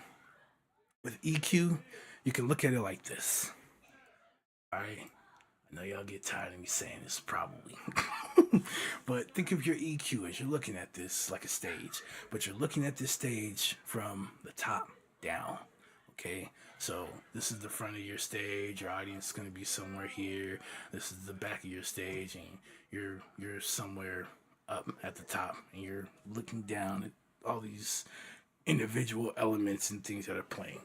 with EQ, you can look at it like this. All right, I know y'all get tired of me saying this probably. But think of your EQ as you're looking at this like a stage, but you're looking at this stage from the top down. Okay, so this is the front of your stage. Your audience is going to be somewhere here. This is the back of your stage, and you're somewhere up at the top, and you're looking down at all these individual elements and things that are playing.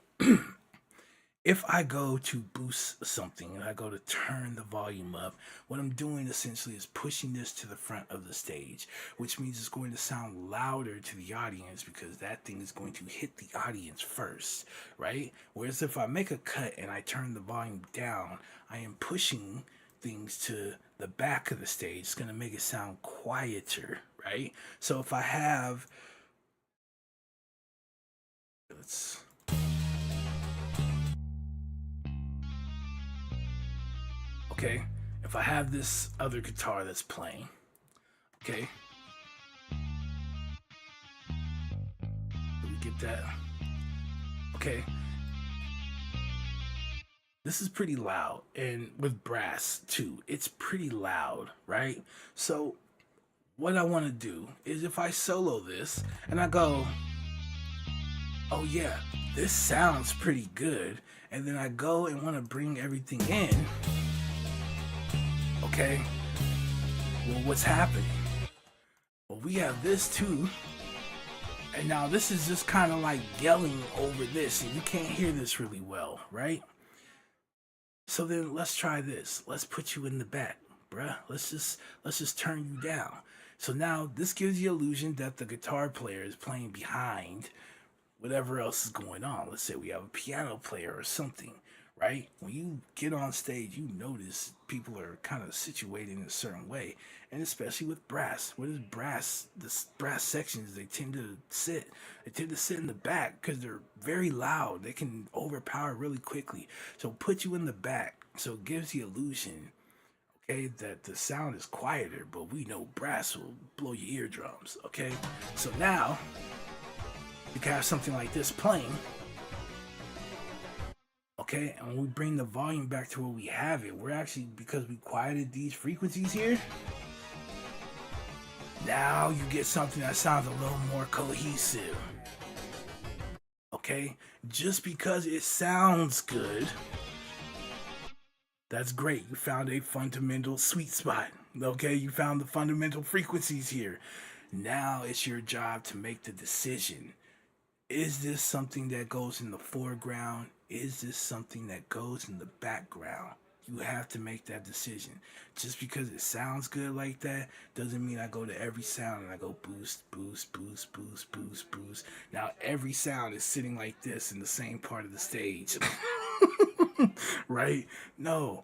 If I go to boost something and I go to turn the volume up, what I'm doing essentially is pushing this to the front of the stage, which means it's going to sound louder to the audience because that thing is going to hit the audience first, right? Whereas if I make a cut and I turn the volume down, I am pushing things to the back of the stage. It's going to make it sound quieter, right? So if I have, let's okay, if I have this other guitar that's playing, okay, do we get that? Okay, this is pretty loud, and with brass too, it's pretty loud, right? So what I want to do is if I solo this and I go, oh yeah, this sounds pretty good, and then I go and want to bring everything in. Okay, well, what's happening? Well, we have this too, and now this is just kind of like yelling over this, and you can't hear this really well, right? So then let's try this. Let's put you in the back, bruh. Let's just turn you down. So now this gives you illusion that the guitar player is playing behind whatever else is going on. Let's say we have a piano player or something, right? When you get on stage, you notice people are kind of situated in a certain way, and especially with brass. What is brass? The brass sections, they tend to sit. They tend to sit in the back because they're very loud. They can overpower really quickly. So put you in the back, so it gives the illusion, okay, that the sound is quieter, but we know brass will blow your eardrums. Okay, so now you can have something like this playing. Okay, and when we bring the volume back to where we have it, we're actually, because we quieted these frequencies here, now you get something that sounds a little more cohesive. Okay, just because it sounds good, that's great. You found a fundamental sweet spot. Okay, you found the fundamental frequencies here. Now it's your job to make the decision. Is this something that goes in the foreground? Is this something that goes in the background? You have to make that decision. Just because it sounds good like that doesn't mean I go to every sound and I go boost, boost, boost, boost, boost, boost. Now every sound is sitting like this in the same part of the stage. Right? No.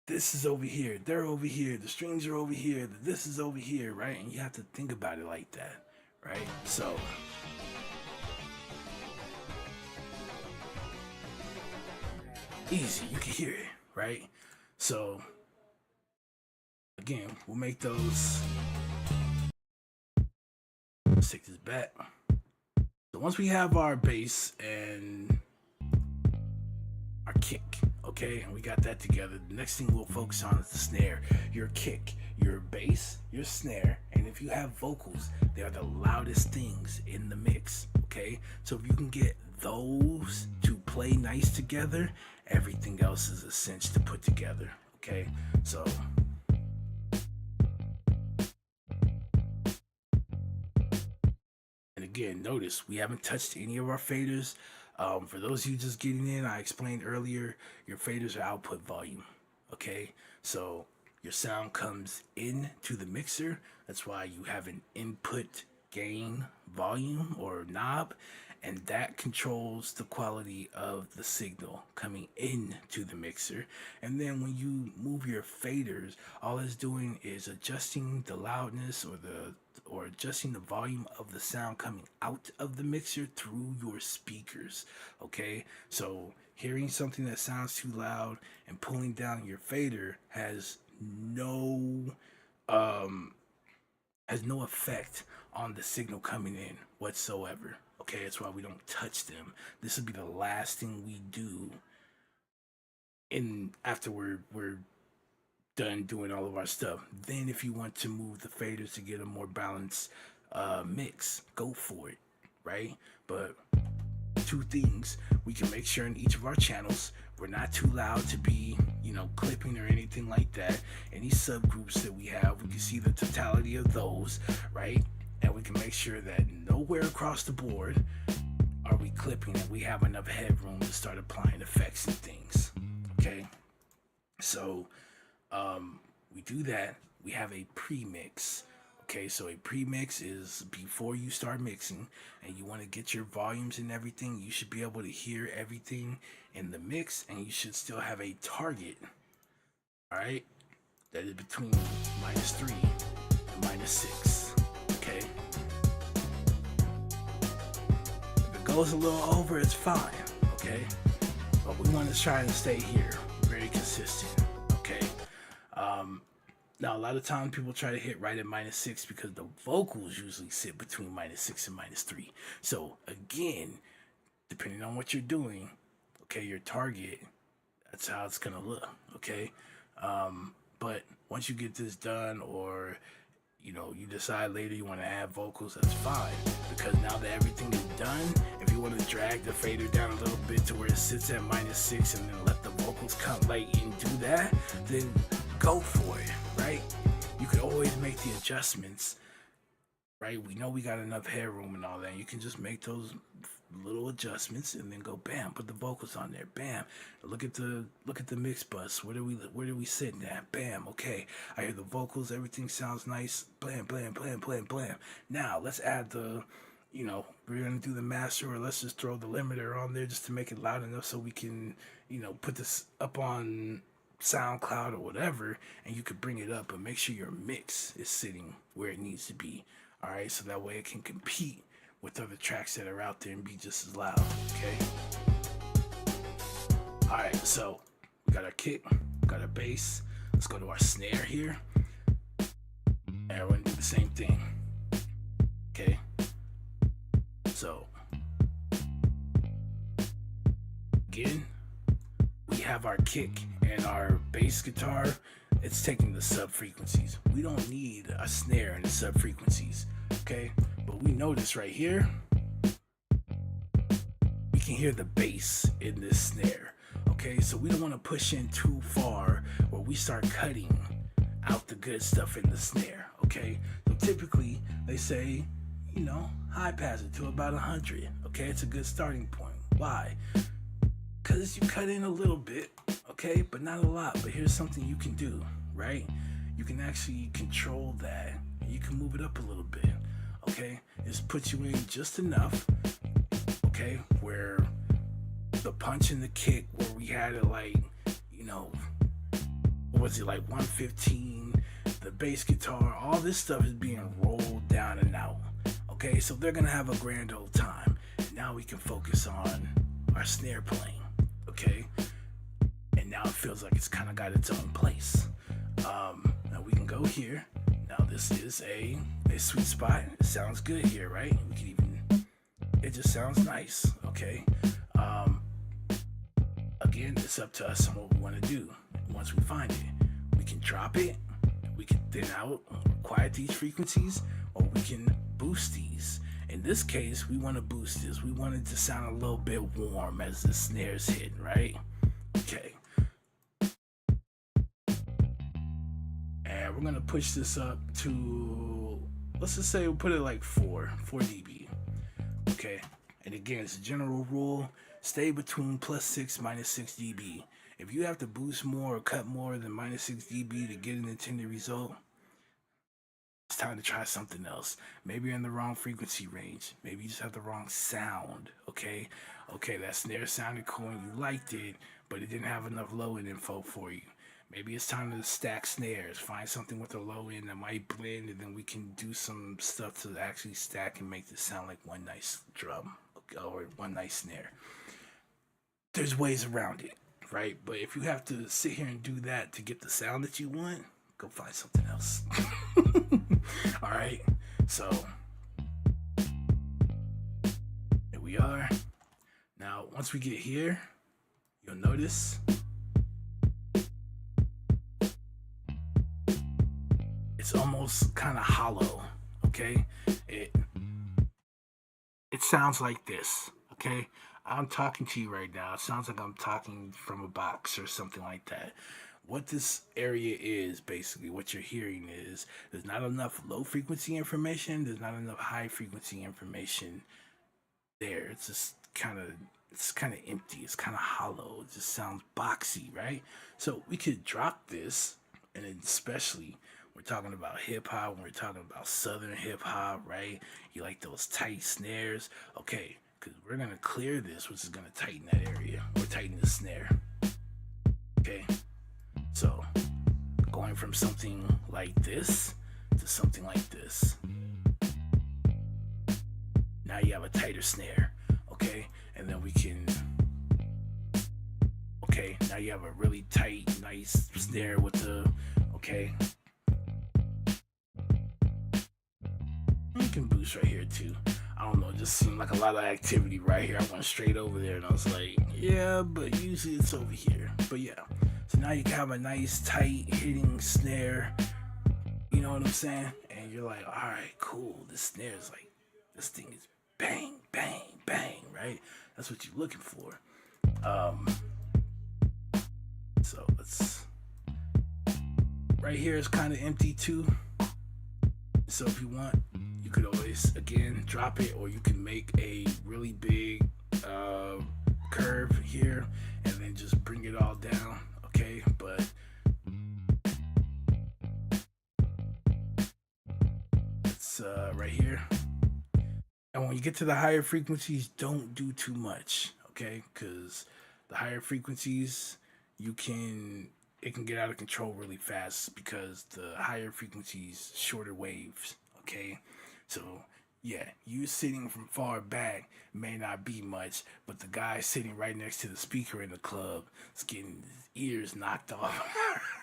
This is over here. They're over here. The strings are over here. This is over here, right? And you have to think about it like that, right? So easy, you can hear it, right? So again, we'll make those. Let's take this back. So once we have our bass and our kick, okay, and we got that together, the next thing we'll focus on is the snare. Your kick, your bass, your snare, and And if you have vocals, they are the loudest things in the mix. Okay, so if you can get those to play nice together, everything else is a cinch to put together. Okay, so and again, notice we haven't touched any of our faders. For those of you just getting in, I explained earlier, your faders are output volume. Okay, so your sound comes into the mixer. That's why you have an input gain volume or knob, and that controls the quality of the signal coming into the mixer. And then when you move your faders, all it's doing is adjusting the loudness or adjusting the volume of the sound coming out of the mixer through your speakers. Okay, so hearing something that sounds too loud and pulling down your fader has no effect on the signal coming in whatsoever. Okay, that's why we don't touch them. This will be the last thing we do after we're done doing all of our stuff. Then if you want to move the faders to get a more balanced mix, go for it, right? But two things: we can make sure in each of our channels we're not too loud to be, clipping or anything like that. Any subgroups that we have, we can see the totality of those, right? And we can make sure that nowhere across the board are we clipping, and we have enough headroom to start applying effects and things. Okay, so we do that. We have a pre-mix. Okay, so a pre-mix is before you start mixing and you want to get your volumes and everything. You should be able to hear everything in the mix, and you should still have a target, all right, that is between -3 and -6. Okay, if it goes a little over, it's fine. Okay, but we want to try to stay here very consistent. Okay, now a lot of times people try to hit right at -6 because the vocals usually sit between -6 and -3. So again, depending on what you're doing, okay, your target, that's how it's gonna look. Okay, but once you get this done, or you decide later you want to add vocals, that's fine, because now that everything is done, if you want to drag the fader down a little bit to where it sits at -6 and then let the vocals come and do that, then go for it, right? You can always make the adjustments, right? We know we got enough headroom and all that. You can just make those little adjustments and then go bam, put the vocals on there, bam. Look at the mix bus. Where do we sitting at? Bam. Okay, I hear the vocals, everything sounds nice. Blam, blam, blam, blam, blam. Now let's add the, we're gonna do the master, or let's just throw the limiter on there just to make it loud enough so we can, put this up on SoundCloud or whatever, and you could bring it up, but make sure your mix is sitting where it needs to be. All right, so that way it can compete with other tracks that are out there and be just as loud. Okay, all right, so we got our kick, got our bass. Let's go to our snare here, and we're gonna do the same thing. Okay, so again, we have our kick and our bass guitar. It's taking the sub frequencies. We don't need a snare in the sub frequencies. Okay, but we notice right here, we can hear the bass in this snare. Okay, so we don't want to push in too far where we start cutting out the good stuff in the snare. Okay, so typically they say, high pass it to about 100. Okay, it's a good starting point. Why? Because you cut in a little bit, okay, but not a lot. But here's something you can do, right? You can actually control that. You can move it up a little bit, okay? Just put you in just enough, okay, where the punch and the kick, where we had it like, what was it, like 115, the bass guitar, all this stuff is being rolled down and out, okay? So they're gonna have a grand old time. Now we can focus on our snare playing. Okay, and now it feels like it's kind of got its own place. Now we can go here. Now this is a sweet spot. It sounds good here, right? We can even, it just sounds nice. Okay, again, it's up to us on what we want to do. Once we find it, we can drop it, we can thin out, quiet these frequencies, or we can boost these. In this case, we want to boost this. We want it to sound a little bit warm as the snares hit, right? Okay. And we're gonna push this up to, let's just say we'll put it like 4 dB. Okay. And again, it's a general rule, stay between +6, -6 dB. If you have to boost more or cut more than -6 dB to get an intended result, it's time to try something else. Maybe you're in the wrong frequency range. Maybe you just have the wrong sound. Okay, that snare sounded cool and you liked it, but it didn't have enough low end info for you. Maybe it's time to stack snares. Find something with a low end that might blend, and then we can do some stuff to actually stack and make this sound like one nice drum or one nice snare. There's ways around it, right? But if you have to sit here and do that to get the sound that you want, go find something else. All right, so here we are. Now, once we get here, you'll notice it's almost kind of hollow. Okay, it sounds like this. Okay, I'm talking to you right now. It sounds like I'm talking from a box or something like that. What this area is, basically what you're hearing is there's not enough low frequency information, there's not enough high frequency information there. It's just kind of empty, it's kind of hollow, it just sounds boxy, right? So we could drop this, and especially we're talking about hip hop, when we're talking about southern hip hop, right? You like those tight snares, okay, because we're gonna clear this, which is gonna tighten that area, or tighten the snare. Okay, so going from something like this to something like this. Now you have a tighter snare, okay? And then we can, okay, now you have a really tight, nice snare with the, okay. You can boost right here too. I don't know, it just seemed like a lot of activity right here. I went straight over there and I was like, yeah, but usually it's over here. But yeah. So now you can have a nice tight hitting snare, you know what I'm saying? And you're like, all right, cool. This snare is like, this thing is bang, bang, bang, right? That's what you're looking for. So let's, right here is kind of empty too. So if you want, you could always, again, drop it, or you can make a really big curve here and then just bring it all down. Okay, but it's right here. And when you get to the higher frequencies, don't do too much, okay? Because the higher frequencies, it can get out of control really fast, because the higher frequencies, shorter waves, okay? So yeah, you sitting from far back may not be much, but the guy sitting right next to the speaker in the club is getting his ears knocked off.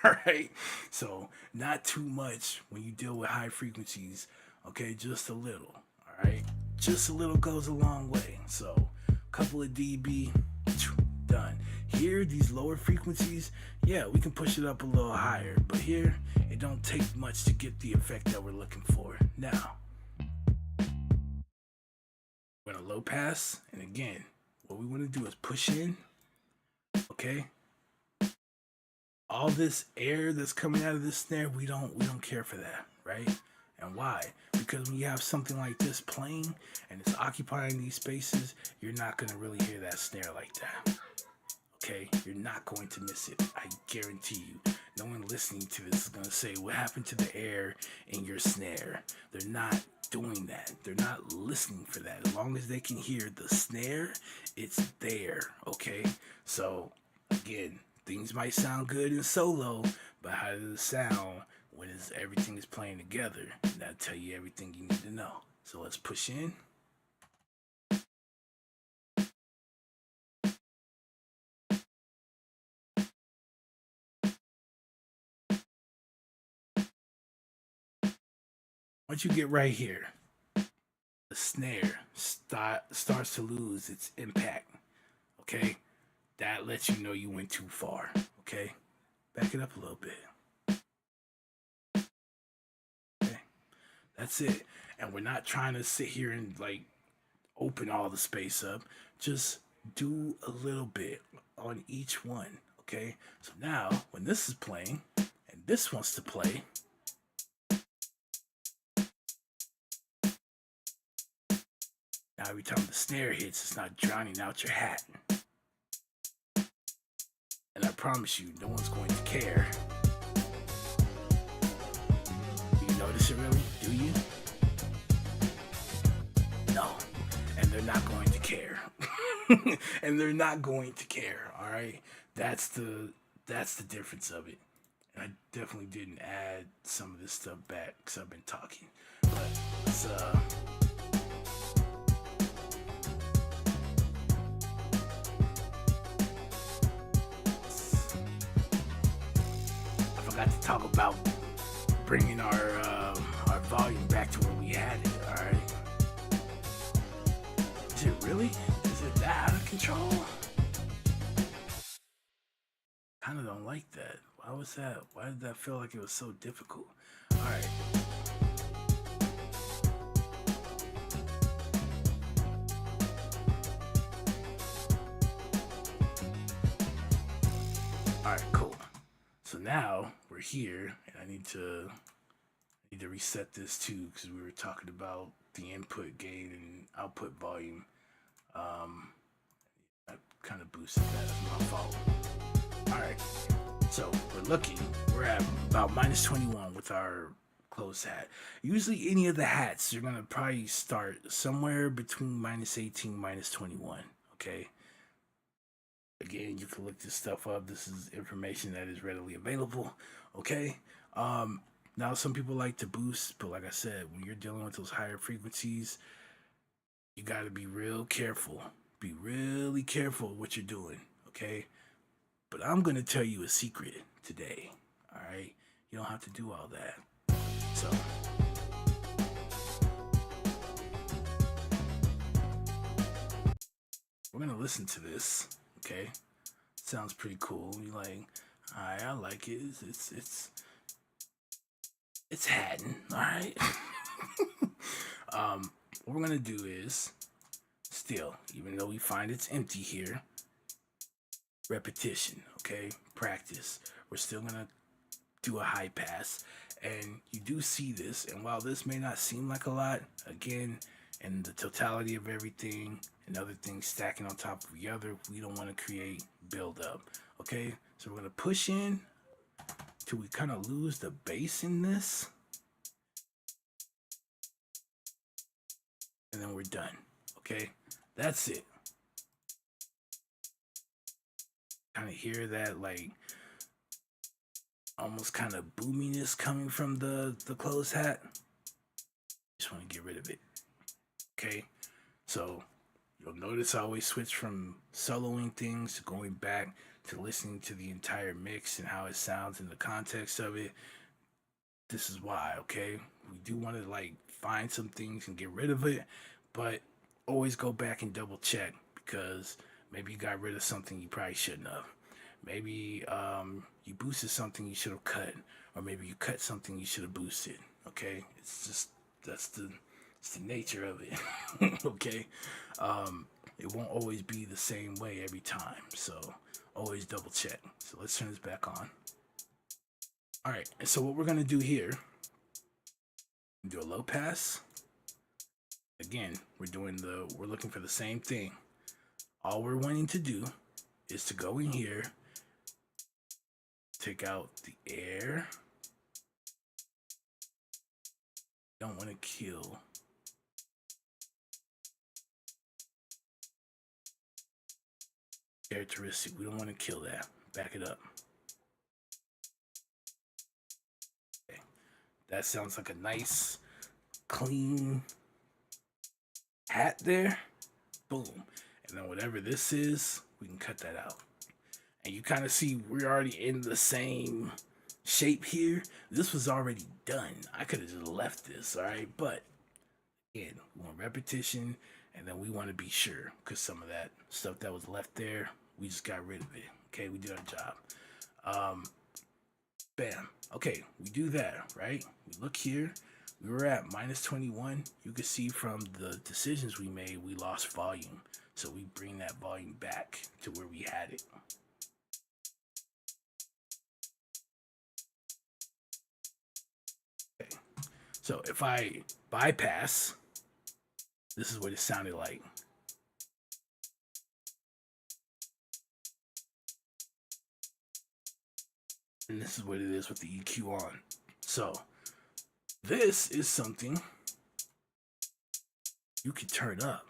Right? So not too much when you deal with high frequencies, okay? Just a little, all right? Just a little goes a long way. So a couple of dB, done. Here, these lower frequencies, yeah, we can push it up a little higher, but here, it don't take much to get the effect that we're looking for. Now, we're gonna low pass, and again, what we want to do is push in, okay? All this air that's coming out of this snare, we don't care for that, right? And why? Because when you have something like this playing and it's occupying these spaces, you're not gonna really hear that snare like that. Okay, you're not going to miss it. I guarantee you. No one listening to this is gonna say, what happened to the air in your snare? They're not doing that. They're not listening for that. As long as they can hear the snare, it's there. Okay, so again, things might sound good in solo, but how does it sound when everything is playing together? And that'll tell you everything you need to know. So let's push in. Once you get right here, the snare starts to lose its impact. Okay, that lets you know you went too far. Okay, back it up a little bit. Okay. That's it. And we're not trying to sit here and like open all the space up. Just do a little bit on each one. Okay. So now when this is playing and this wants to play, now every time the snare hits, it's not drowning out your hat. And I promise you, no one's going to care. Do you notice it really? Do you? No. And they're not going to care. And they're not going to care, all right? That's the difference of it. And I definitely didn't add some of this stuff back because I've been talking. But let's got to talk about bringing our volume back to where we had it. All right. Is it really? Is it that out of control? Kind of don't like that. Why was that? Why did that feel like it was so difficult? All right. All right. Cool. So now we're here, and I need to reset this too because we were talking about the input gain and output volume. I kind of boosted that. That's my fault. All right. So we're at about minus 21 with our closed hat. Usually any of the hats, you're going to probably start somewhere between minus 18, minus 21. Okay. Again, you can look this stuff up. This is information that is readily available. Okay. Now some people like to boost, but like I said, when you're dealing with those higher frequencies, you got to be real careful. Be really careful what you're doing. Okay. But I'm going to tell you a secret today. All right. You don't have to do all that. So we're going to listen to this. Okay. Sounds pretty cool. You're like, all right, I like it. It's Hatton. All right. What we're going to do is still, even though we find it's empty here, repetition, okay? Practice. We're still gonna do a high pass, and you do see this, and while this may not seem like a lot, again, in the totality of everything and other things stacking on top of the other, we don't want to create build up, okay? So we're gonna push in till we kind of lose the bass in this, and then we're done, okay? That's it. Kind of hear that like almost kind of boominess coming from the closed hat. Just want to get rid of it. Okay, so you'll notice I always switch from soloing things to going back to listening to the entire mix and how it sounds in the context of it. This is why, okay? We do want to like find some things and get rid of it, but always go back and double check because maybe you got rid of something you probably shouldn't have. Maybe you boosted something you should have cut, or maybe you cut something you should have boosted. Okay, it's just it's the nature of it. Okay, it won't always be the same way every time, so always double check. So let's turn this back on. All right, and so what we're gonna do here, do a low pass. Again, we're looking for the same thing. All we're wanting to do is to go in here, take out the air. Don't want to kill. Characteristic, we don't want to kill that. Back it up. Okay. That sounds like a nice, clean hat there. Boom. And then whatever this is, we can cut that out. And you kind of see we're already in the same shape here. This was already done. I could have just left this, all right? But again, we want repetition, and then we want to be sure because some of that stuff that was left there, we just got rid of it. Okay, we did our job. Bam. Okay, we do that, right? We look here. we were at minus 21. You can see from the decisions we made, we lost volume. So we bring that volume back to where we had it. Okay. So if I bypass, this is what it sounded like. And this is what it is with the EQ on. So this is something you can turn up,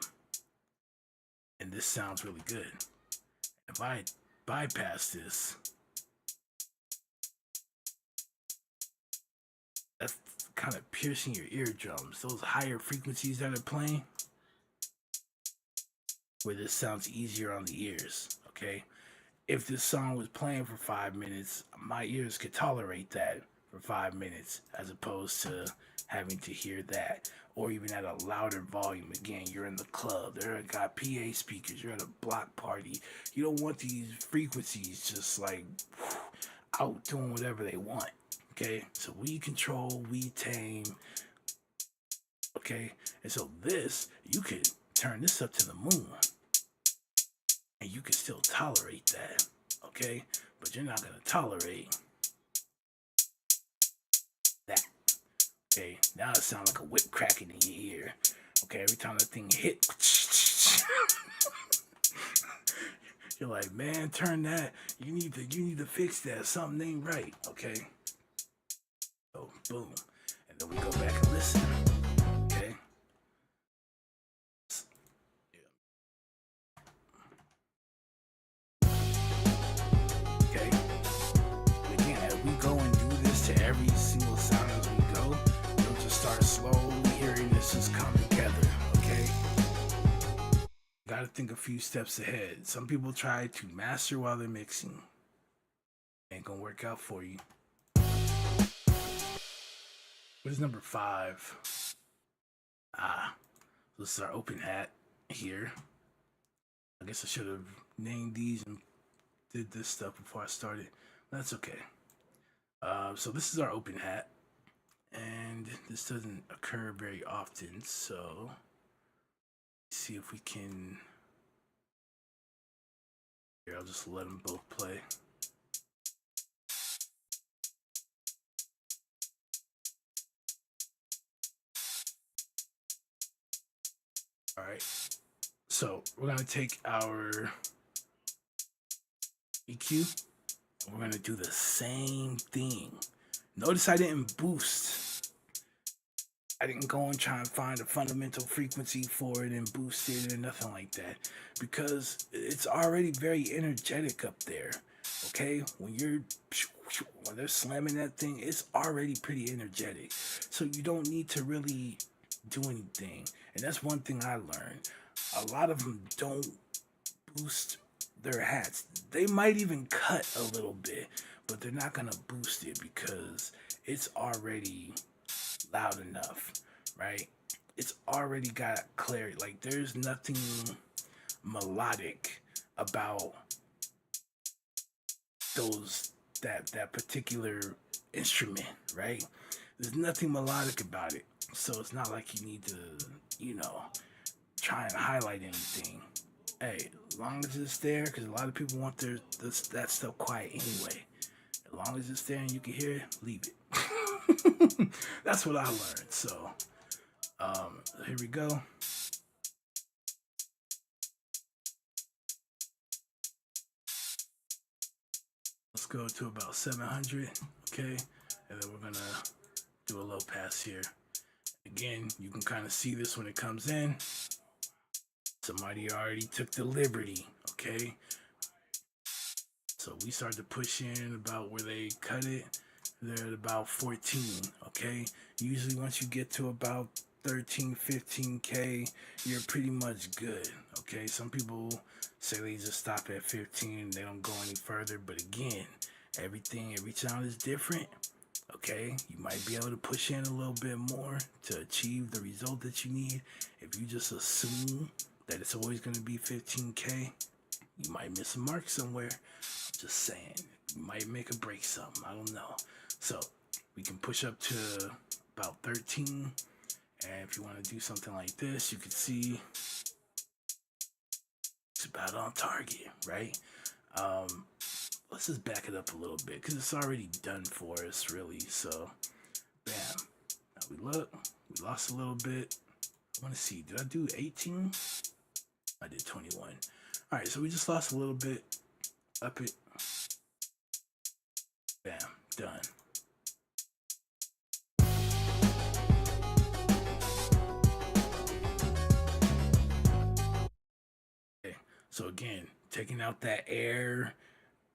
and this sounds really good. If I bypass this, that's kind of piercing your eardrums. Those higher frequencies that are playing, where this sounds easier on the ears, okay? If this song was playing for 5 minutes, my ears could tolerate that for 5 minutes, as opposed to having to hear that, or even at a louder volume. Again, you're in the club, they're got PA speakers, you're at a block party. You don't want these frequencies just like out doing whatever they want. Okay, so we control, we tame. Okay, and so this, you could turn this up to the moon, and you can still tolerate that. Okay, but you're not gonna tolerate that. Okay, now it sounds like a whip cracking in your ear. Okay, every time that thing hit, you're like, man, turn that. You need to fix that. Something ain't right. Okay. So boom, and then we go back and listen. Okay. Okay. And again, as we go and do this to every single sound as we go, you'll just start slowly hearing this just come together. Okay. Got to think a few steps ahead. Some people try to master while they're mixing. Ain't gonna work out for you. What is number 5? This is our open hat here. I guess I should have named these and did this stuff before I started. That's okay. So this is our open hat, and this doesn't occur very often. So let's see if we can. Here, I'll just let them both play. All right, so we're gonna take our EQ and we're gonna do the same thing. Notice I didn't boost. I didn't go and try and find a fundamental frequency for it and boost it or nothing like that, because it's already very energetic up there. Okay, when they're slamming that thing, it's already pretty energetic. So you don't need to really do anything. And that's one thing I learned. A lot of them don't boost their hats. They might even cut a little bit, but they're not gonna boost it because it's already loud enough, right? It's already got clarity. Like, there's nothing melodic about that particular instrument, right? There's nothing melodic about it. So it's not like you need to, try and highlight anything. Hey, as long as it's there, because a lot of people want that stuff quiet anyway. As long as it's there and you can hear it, leave it. That's what I learned. So, here we go. Let's go to about 700, okay? And then we're gonna do a low pass here. Again, you can kind of see this when it comes in. Somebody already took the liberty, okay? So we start to push in about where they cut it. They're at about 14, okay? Usually once you get to about 13, 15K, you're pretty much good, okay? Some people say they just stop at 15, they don't go any further, but again, every sound is different, okay? You might be able to push in a little bit more to achieve the result that you need. If you just assume that it's always going to be 15K, you might miss a mark somewhere. I'm just saying, you might make or break something, I don't know. So We can push up to about 13. And if you want to do something like this, you can see it's about on target, right? Let's just back it up a little bit because it's already done for us, really. So, bam. Now we look, we lost a little bit. I want to see, did I do 18? I did 21. All right, so we just lost a little bit. Up it. Bam, done. Okay, so again, taking out that air,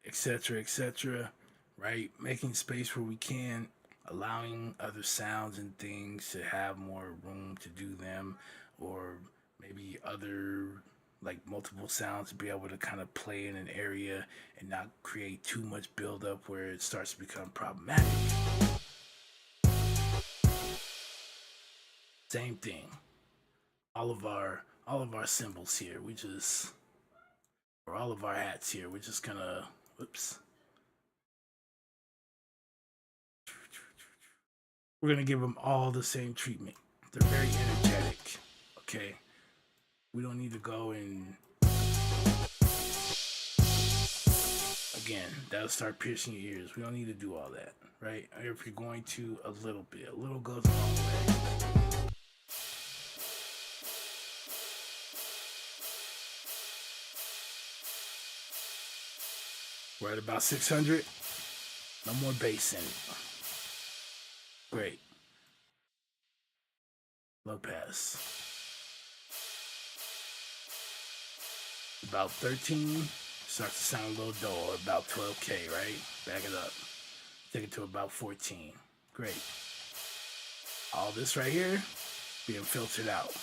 etc., right? Making space where we can, allowing other sounds and things to have more room to do them, or maybe other like multiple sounds to be able to kind of play in an area and not create too much buildup where it starts to become problematic. Same thing. All of our cymbals here, or all of our hats here, we're just gonna, whoops. We're gonna give them all the same treatment. They're very energetic, okay? We don't need to go and, again, that'll start piercing your ears. We don't need to do all that, right? If you're going to, a little bit. A little goes a long way. We're at about 600. No more bass in it. Great. Low pass. About 13. Starts to sound a little dull. About 12K, right? Back it up. Take it to about 14. Great. All this right here being filtered out.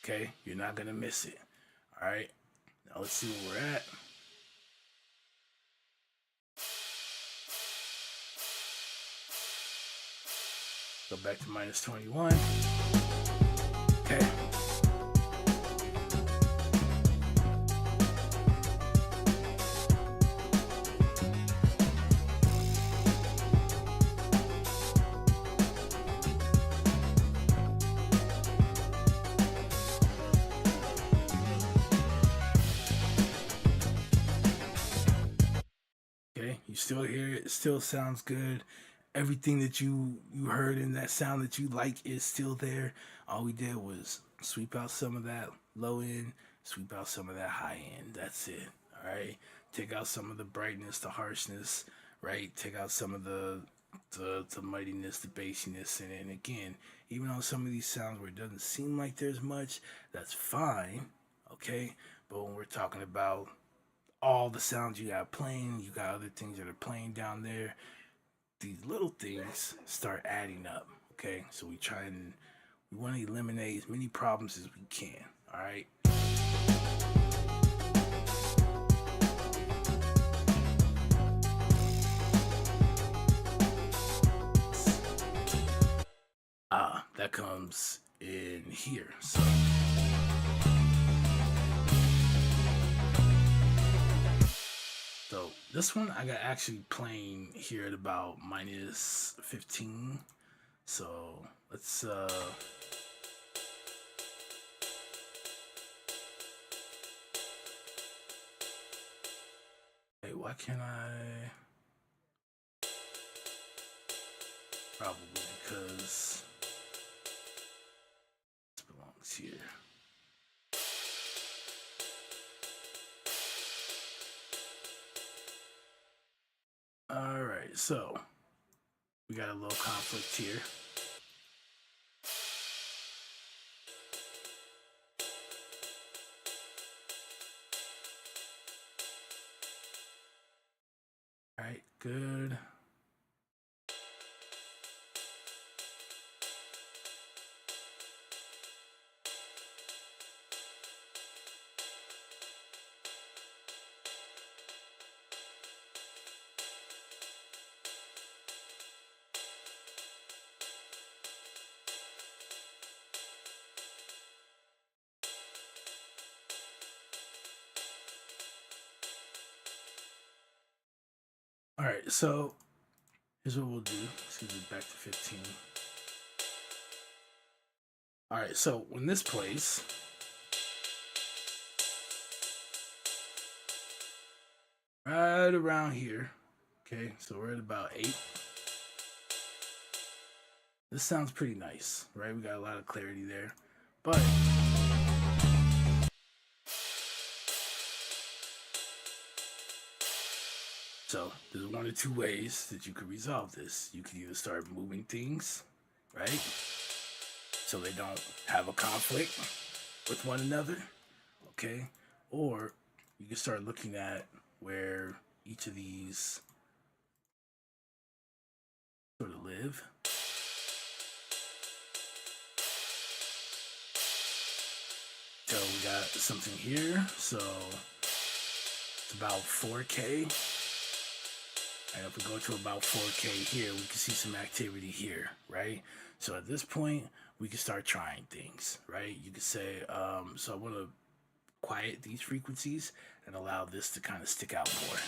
Okay, you're not gonna miss it. All right, now let's see where we're at. Go back to minus 21. Okay. Okay, you still hear it. It still sounds good. Everything that you heard in that sound that you like is still there. All we did was sweep out some of that low end, sweep out some of that high end. That's it. All right. Take out some of the brightness, the harshness, right? Take out some of the mightiness, the bassiness, and again, even on some of these sounds where it doesn't seem like there's much, that's fine. Okay, but when we're talking about all the sounds you got playing, you got other things that are playing down there, these little things start adding up. Okay, so we want to eliminate as many problems as we can. All right. That comes in here. So this one I got actually playing here at about minus 15. So let's hey, why can't I? Probably because this belongs here. All right, so we got a little conflict here. All right, good. All right, so here's what we'll do. Let's get it back to 15. All right, so when this plays, right around here, okay, so we're at about 8. This sounds pretty nice, right? We got a lot of clarity there, but so there's one or two ways that you could resolve this. You could either start moving things, right? So they don't have a conflict with one another, okay? Or you can start looking at where each of these sort of live. So we got something here, so it's about 4K. And if we go to about 4K here, we can see some activity here, right? So at this point, we can start trying things, right? You could say, so I want to quiet these frequencies and allow this to kind of stick out more.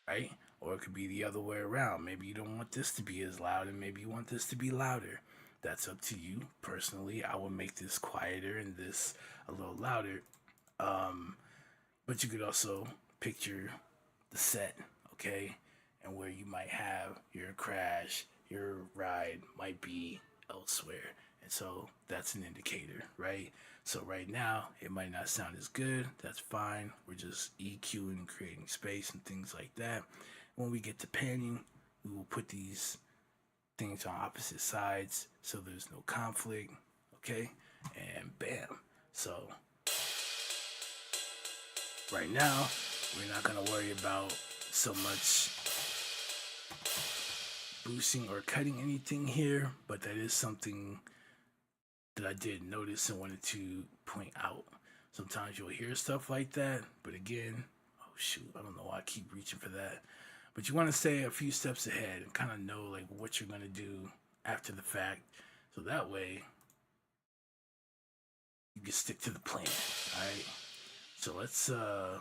Right? Or it could be the other way around. Maybe you don't want this to be as loud and maybe you want this to be louder. That's up to you. Personally, I would make this quieter and this a little louder. But you could also picture the set, okay? And where you might have your crash, your ride might be elsewhere. And so that's an indicator, right? So right now, it might not sound as good. That's fine. We're just EQing and creating space and things like that. When we get to panning, we will put these things on opposite sides so there's no conflict, okay? And bam. So right now, we're not going to worry about so much boosting or cutting anything here, but that is something that I did notice and wanted to point out. Sometimes you'll hear stuff like that, but again, oh shoot, I don't know why I keep reaching for that. But you want to stay a few steps ahead and kind of know like what you're going to do after the fact. So that way, you can stick to the plan, all right? So let's and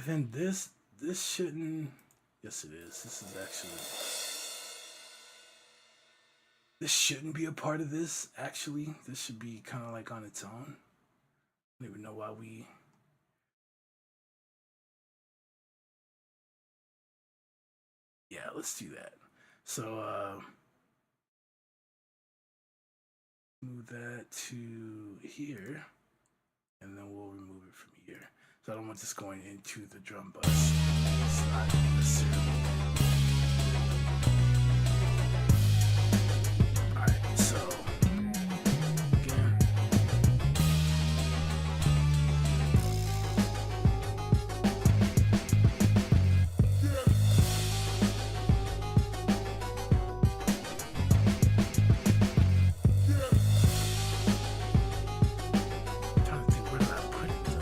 then this shouldn't, yes it is. This shouldn't be a part of this, actually. This should be kind of like on its own. I don't even know why we... Yeah, let's do that. So, move that to here, and then we'll remove it from here. So I don't want this going into the drum bus. It's not necessarily... Alright, so... Again. I'm trying to think, where did I put it though?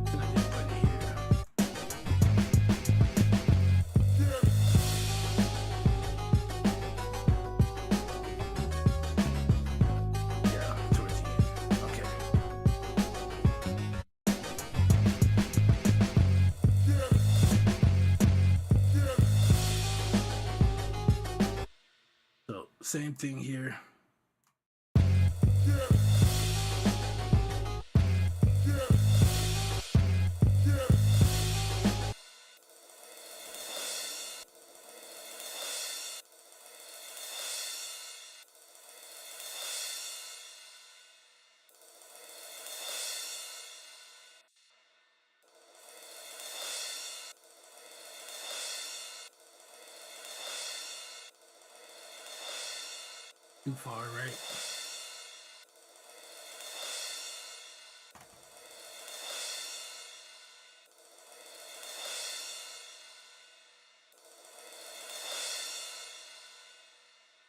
I didn't put it here. Yeah, towards the end. Okay. So, same thing here. Too far, right?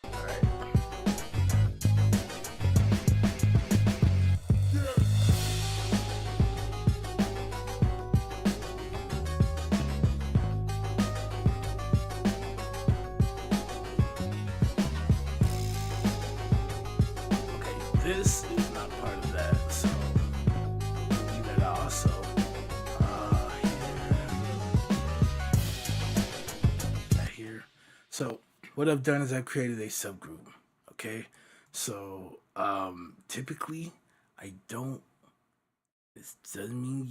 Alright. this is not part of that, so leave that out also. Here. So what I've done is I've created a subgroup. Okay, so typically I don't. This doesn't mean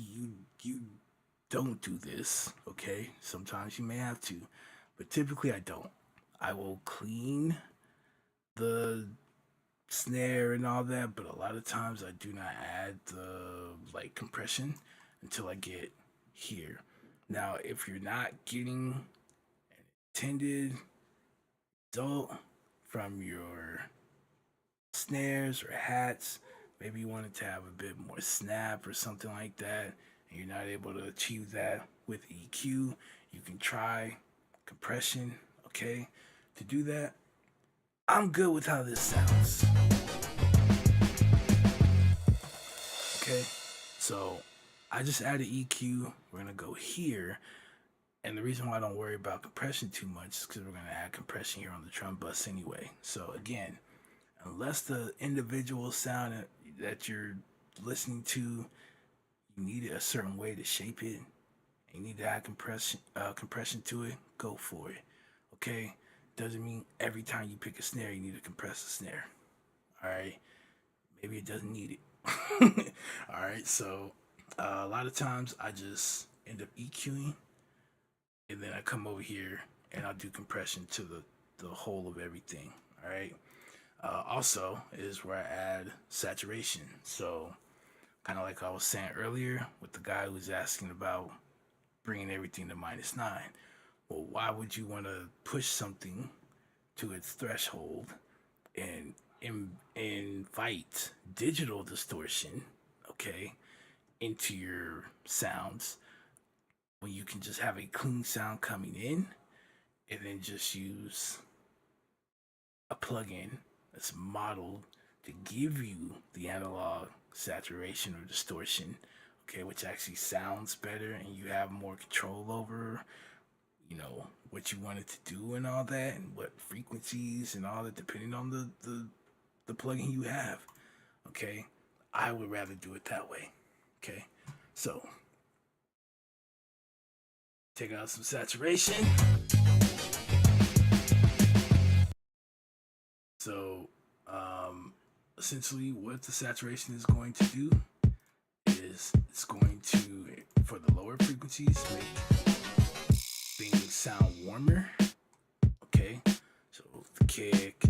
you don't do this. Okay, sometimes you may have to, but typically I don't. I will clean the snare and all that, but a lot of times I do not add the like compression until I get here. Now, if you're not getting an intended result from your snares or hats, maybe you wanted to have a bit more snap or something like that, and you're not able to achieve that with EQ, you can try compression. Okay, to do that, I'm good with how this sounds. Okay, so I just added EQ. We're gonna go here, and the reason why I don't worry about compression too much is because we're gonna add compression here on the drum bus anyway. So again, unless the individual sound that you're listening to, you need it a certain way to shape it, you need to add compression to it, go for it. Okay, doesn't mean every time you pick a snare you need to compress the snare. All right, maybe it doesn't need it. All right, so a lot of times I just end up EQing, and then I come over here and I'll do compression to the whole of everything. All right. Also is where I add saturation. So kind of like I was saying earlier with the guy who's asking about bringing everything to -9. Well, why would you want to push something to its threshold and invite digital distortion, okay, into your sounds when you can just have a clean sound coming in and then just use a plugin that's modeled to give you the analog saturation or distortion, okay, which actually sounds better and you have more control over, you know, what you want it to do and all that, and what frequencies and all that, depending on the plugin you have. Okay, I would rather do it that way. Okay, so take out some saturation. So essentially what the saturation is going to do is it's going to, for the lower frequencies, make things sound warmer. Okay, so the kick,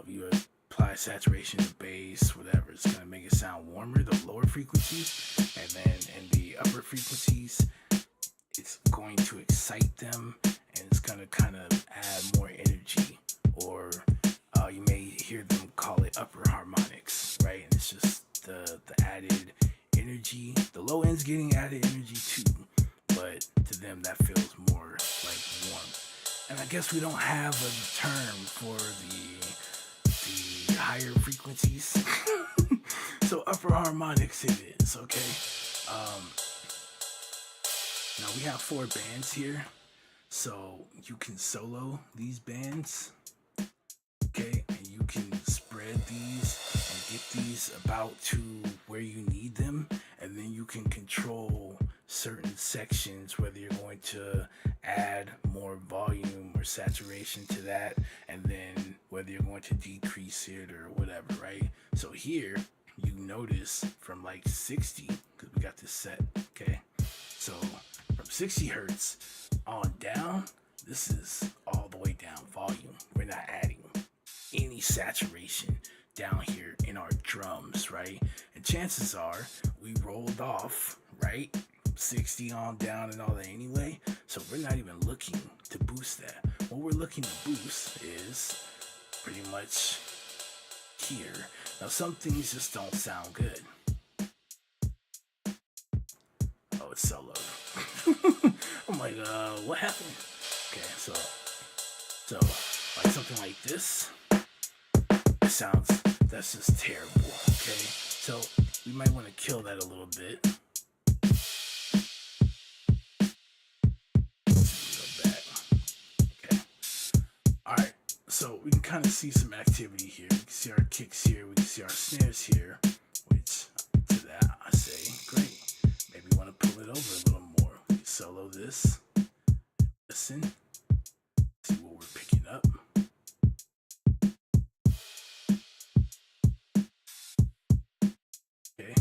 you apply saturation to bass, whatever, it's going to make it sound warmer, the lower frequencies, and then in the upper frequencies it's going to excite them, and it's going to kind of add more energy, or you may hear them call it upper harmonics, right? And it's just the added energy. The low end's getting added energy too, but to them that feels more like warmth. And I guess we don't have a term for the higher frequencies. So upper harmonics it is, okay? Now we have 4 bands here, so you can solo these bands, okay? And you can spread these and get these about to where you need them, and then you can control certain sections, whether you're going to add more volume or saturation to that, and then whether you're going to decrease it or whatever, right? So here you notice from like 60, because we got this set, okay? So from 60 hertz on down, this is all the way down volume. We're not adding any saturation down here in our drums, right? And chances are we rolled off, right, 60 on down and all that anyway, so we're not even looking to boost that. What we're looking to boost is pretty much here. Now some things just don't sound good. Oh, it's solo. I'm like, what happened? Okay, so like something like this, it sounds, that's just terrible. Okay, so we might want to kill that a little bit. Go back. Okay, all right, so we can kind of see some activity here. We can see our kicks here. We can see our snares here. Which to that I say, great. Maybe we want to pull it over a little more. We can solo this. Listen. See what we're picking up. Okay.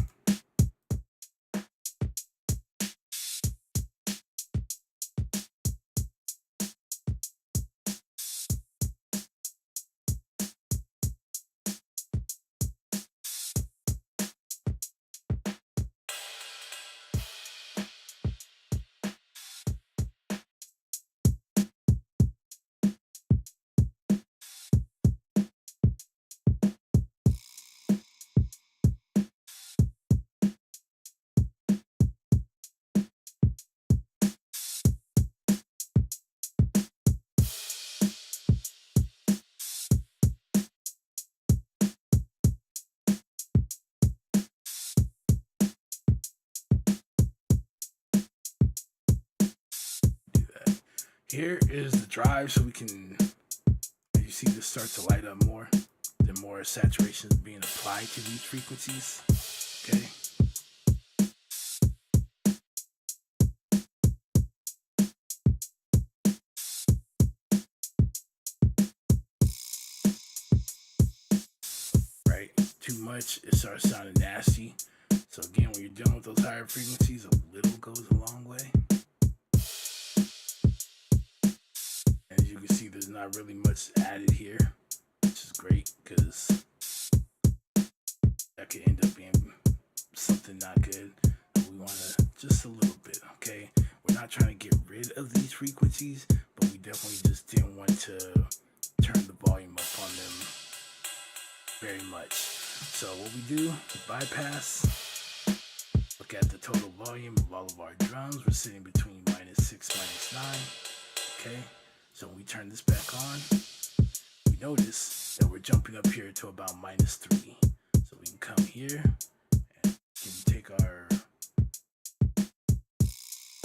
Do that. Here is the drive, so we can, you see this start to light up more. The more saturation is being applied to these frequencies. Okay. Right? Too much, it starts sounding nasty. So again, when you're dealing with those higher frequencies, a little goes a long way. As you can see, there's not really much added here, which is great because that could end up being something not good. We want to just a little bit, okay? We're not trying to get rid of these frequencies, but we definitely just didn't want to turn the volume up on them very much. So what we do, we bypass, look at the total volume of all of our drums. We're sitting between -6, -9, okay? So when we turn this back on, we notice that we're jumping up here to about -3. So we can come here and we can take our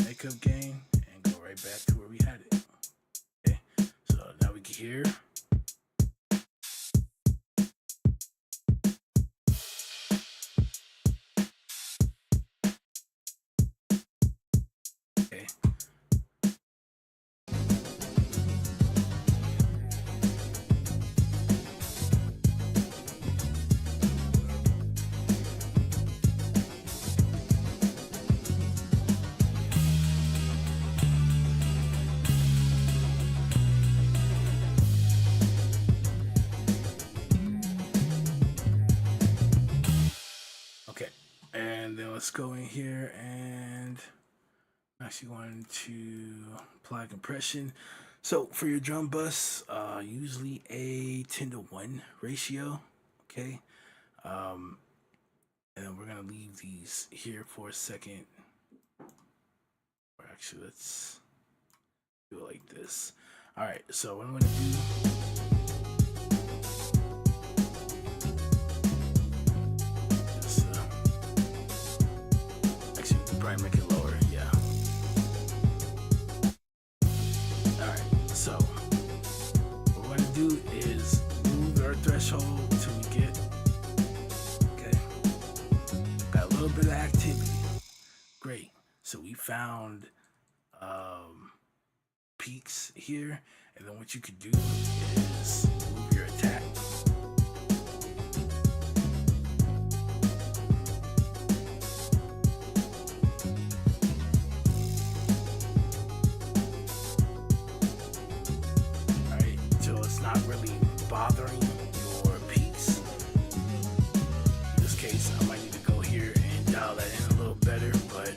makeup gain and go right back to where we had it. Okay, so now we can hear. Okay. Okay, and then let's go in here and I'm actually going to apply compression. So for your drum bus, usually a 10-to-1 ratio, okay? And then we're gonna leave these here for a second. Or actually, let's do it like this. All right, so what I'm gonna do, probably make it lower, yeah. Alright, so what we're gonna do is move our threshold till we get, okay, got a little bit of activity. Great. So we found peaks here, and then what you could do is move your attack. Not really bothering your peaks. In this case, I might need to go here and dial that in a little better, but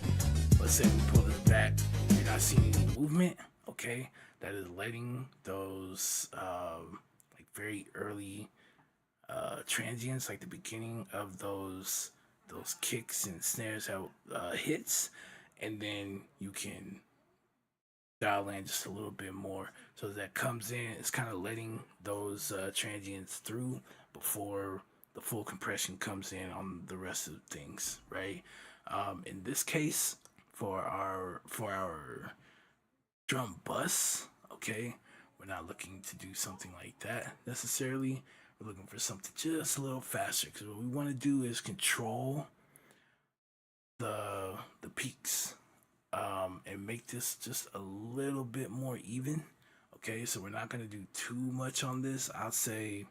let's say we pull this back, you're not seeing any movement, okay? That is letting those like very early transients, like the beginning of those kicks and snares have hits, and then you can dial in just a little bit more. So as that comes in, it's kind of letting those transients through before the full compression comes in on the rest of things, right? In this case, for our drum bus, okay, we're We're not looking to do something like that necessarily. We're looking for something just a little faster, because what we want to do is control the peaks, and make this just a little bit more even. Okay, so we're not going to do too much on this. I'll say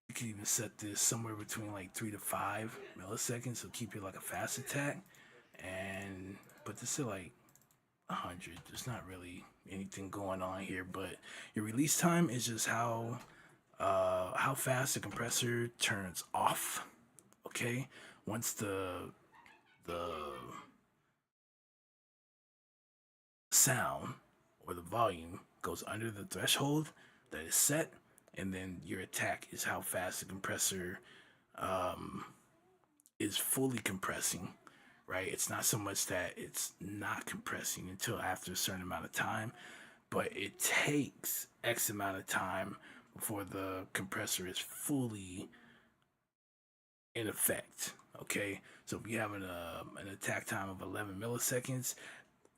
you can even set this somewhere between like 3 to 5 milliseconds, so keep it like a fast attack, and put this at like 100. There's not really anything going on here, but your release time is just how fast the compressor turns off. Okay, once the sound or the volume goes under the threshold that is set, and then your attack is how fast the compressor is fully compressing, right? It's not so much that it's not compressing until after a certain amount of time, but it takes X amount of time before the compressor is fully in effect. Okay, so if you have an attack time of 11 milliseconds,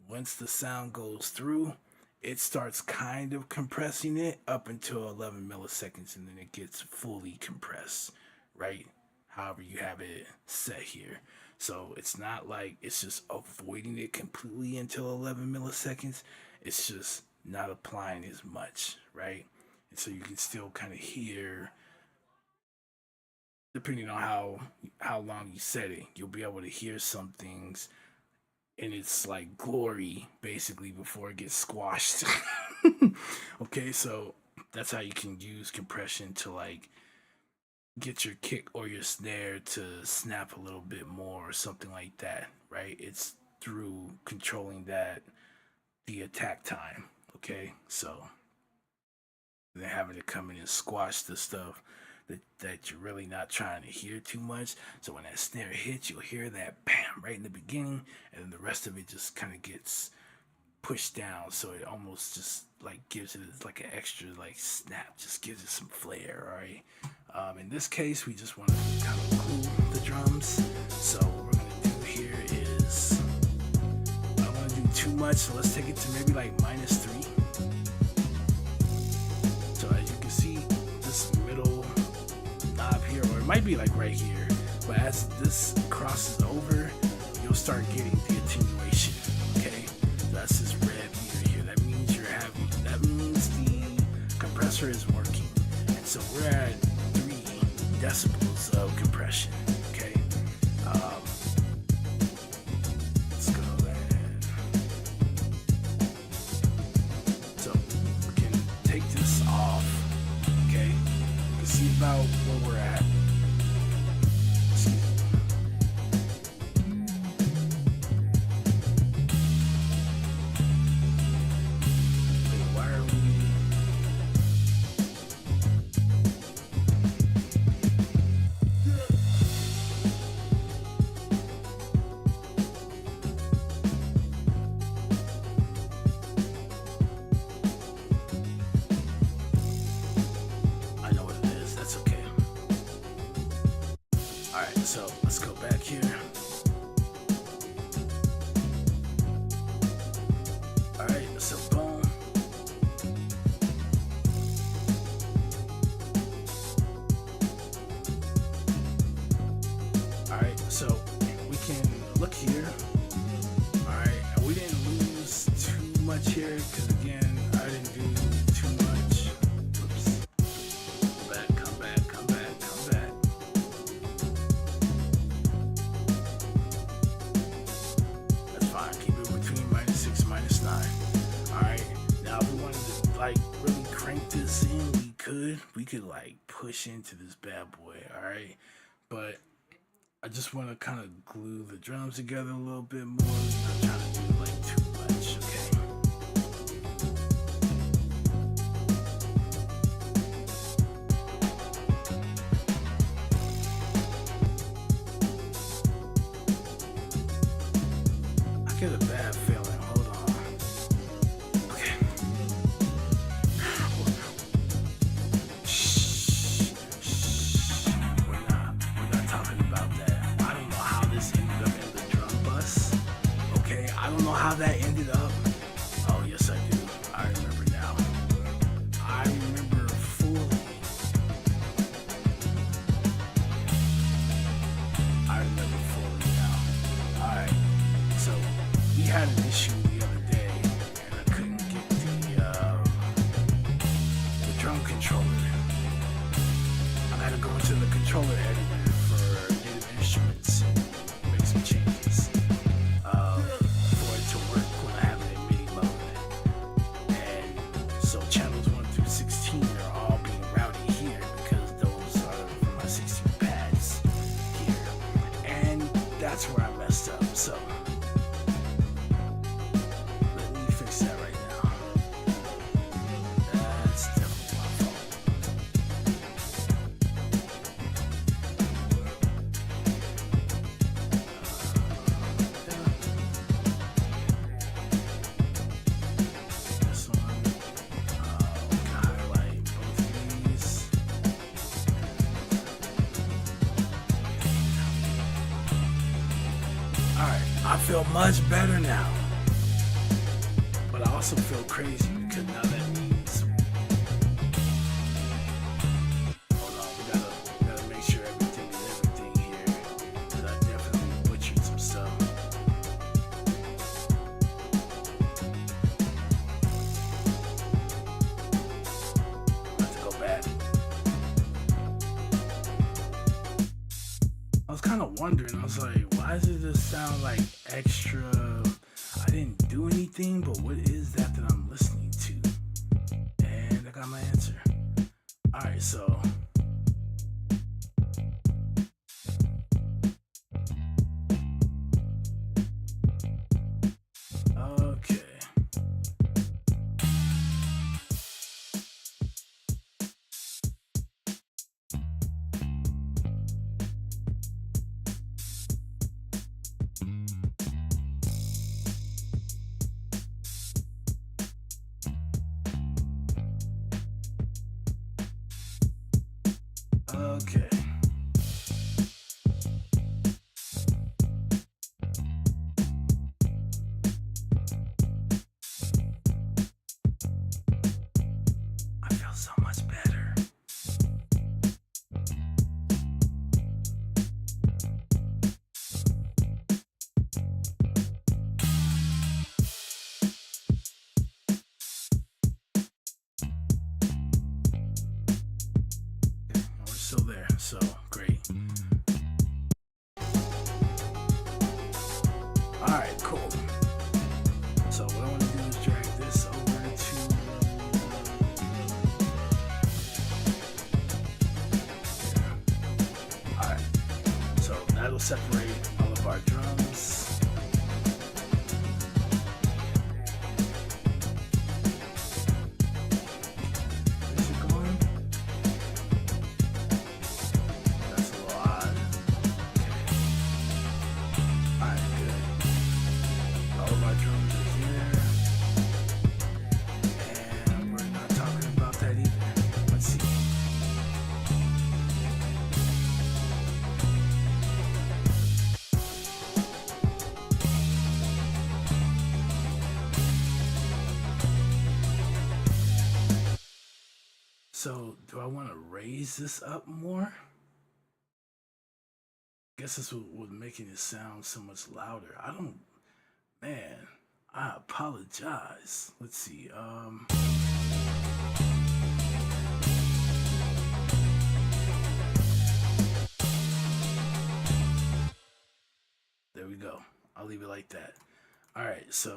once the sound goes through, it starts kind of compressing it up until 11 milliseconds, and then it gets fully compressed, right? However you have it set here. So it's not like it's just avoiding it completely until 11 milliseconds. It's just not applying as much, right? And so you can still kind of hear, depending on how long you set it, you'll be able to hear some things in its like glory basically before it gets squashed. Okay, so that's how you can use compression to like get your kick or your snare to snap a little bit more or something like that, right? It's through controlling the attack time. Okay, so then having to come in and squash the stuff that you're really not trying to hear too much. So when that snare hits, you'll hear that bam right in the beginning, and then the rest of it just kind of gets pushed down, so it almost just like gives it like an extra like snap, just gives it some flair. All right, in this case we just want to kind of glue the drums. So what we're going to do here is, I don't want to do too much, so let's take it to maybe like -3. So as you can see, this middle knob here, or it might be like right here, but as this crosses over, you'll start getting the attenuation. Okay, so that's this red meter here. That means the compressor is working, and so we're at 3 decibels of compression. Okay, let's go ahead. So we can take this off. Okay, you can see about where we're at. So let's go back here. All right, so boom. All right, so we can look here. All right, and we didn't lose too much here because again, I didn't do too much. Oops. Come back. Like really crank this in, we could like push into this bad boy. All right, but I just want to kind of glue the drums together a little bit more. I'm not trying to do like too much. Okay. I get a bad feeling. Hold on. How that ended up. Oh yes, I do. I remember now. had an issue the other day, and I couldn't get the drum controller. I had to go into the controller editor for Native Instruments and make some changes for it to work when I have it in MIDI mode. And so channels 1 through 16 are all being routed here because those are my 16 pads here. And that's where I messed up. So let me fix that right now. That's definitely my fault. This one, we can highlight both of these. Alright, I feel much better now. But I also feel crazy because now that means, hold on, we gotta make sure everything is everything here, because I definitely butchered some stuff. I have to go back. I was kind of wondering, I was like, why does this sound like extra? I didn't do anything, but what is that I'm listening to? And I got my answer. Alright, so okay. Okay. I feel so much better. We're still there, so great. Alright, cool. So what I want to do is drag this over to alright. So that'll separate all of our drums. Is it going? That's a little odd. Okay. Alright, good. All of our drums are here. And we're not talking about that either. Let's see. So, do I want to raise this up more? I guess this would making it sound so much louder. I don't, man, I apologize. Let's see, there we go. I'll leave it like that. Alright, so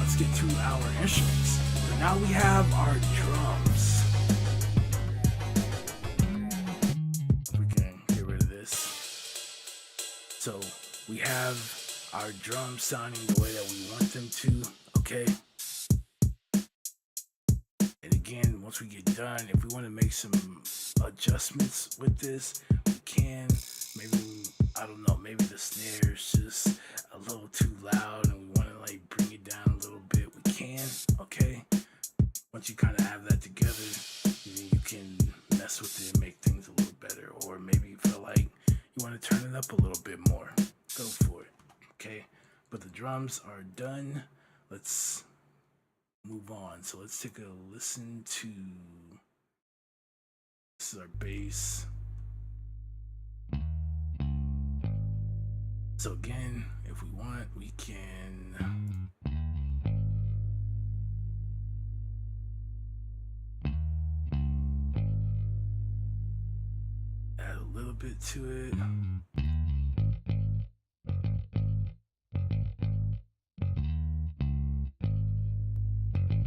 let's get to our instruments. So now we have our drums. We can get rid of this. So we have our drums sounding the way that we want them to, okay? And again, once we get done, if we want to make some adjustments with this, we can. Maybe, I don't know, maybe the snare is just a little too loud and we want to like bring it down a little bit, we can, okay? Once you kind of have that together, then you can mess with it and make things a little better. Or maybe you feel like you want to turn it up a little bit more, go for it, okay? But the drums are done. Let's move on. So let's take a listen to, this is our bass. So again, if we want, we can add a little bit to it.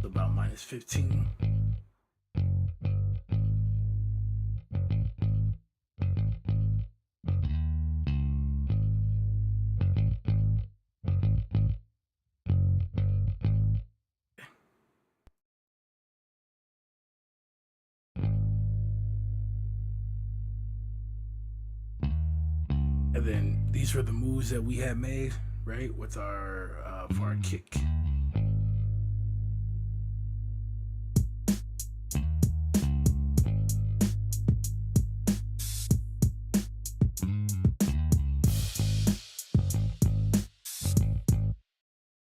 So about -15. And then these were the moves that we had made, right, with our for our kick.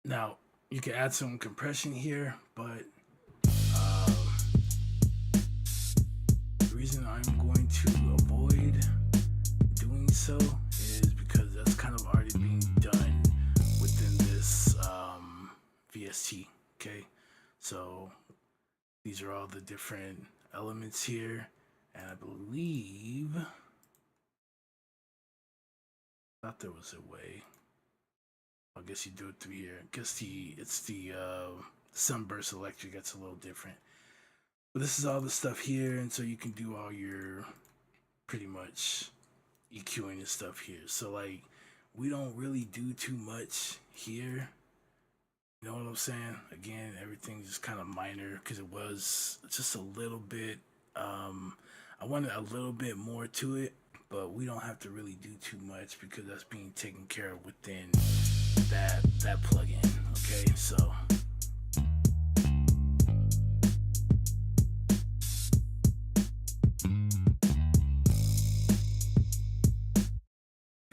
Now you can add some compression here, but um, the reason I'm going to avoid doing so is because that's kind of already being done within this VST. Okay, so these are all the different elements here, and I believe I thought there was a way. I guess you do it through here. I guess it's the Sunburst Electric that's a little different. But this is all the stuff here, and so you can do all your pretty much EQing and stuff here. So like we don't really do too much here. You know what I'm saying? Again, everything's just kind of minor because it was just a little bit. I wanted a little bit more to it, but we don't have to really do too much because that's being taken care of within that plugin. Okay, so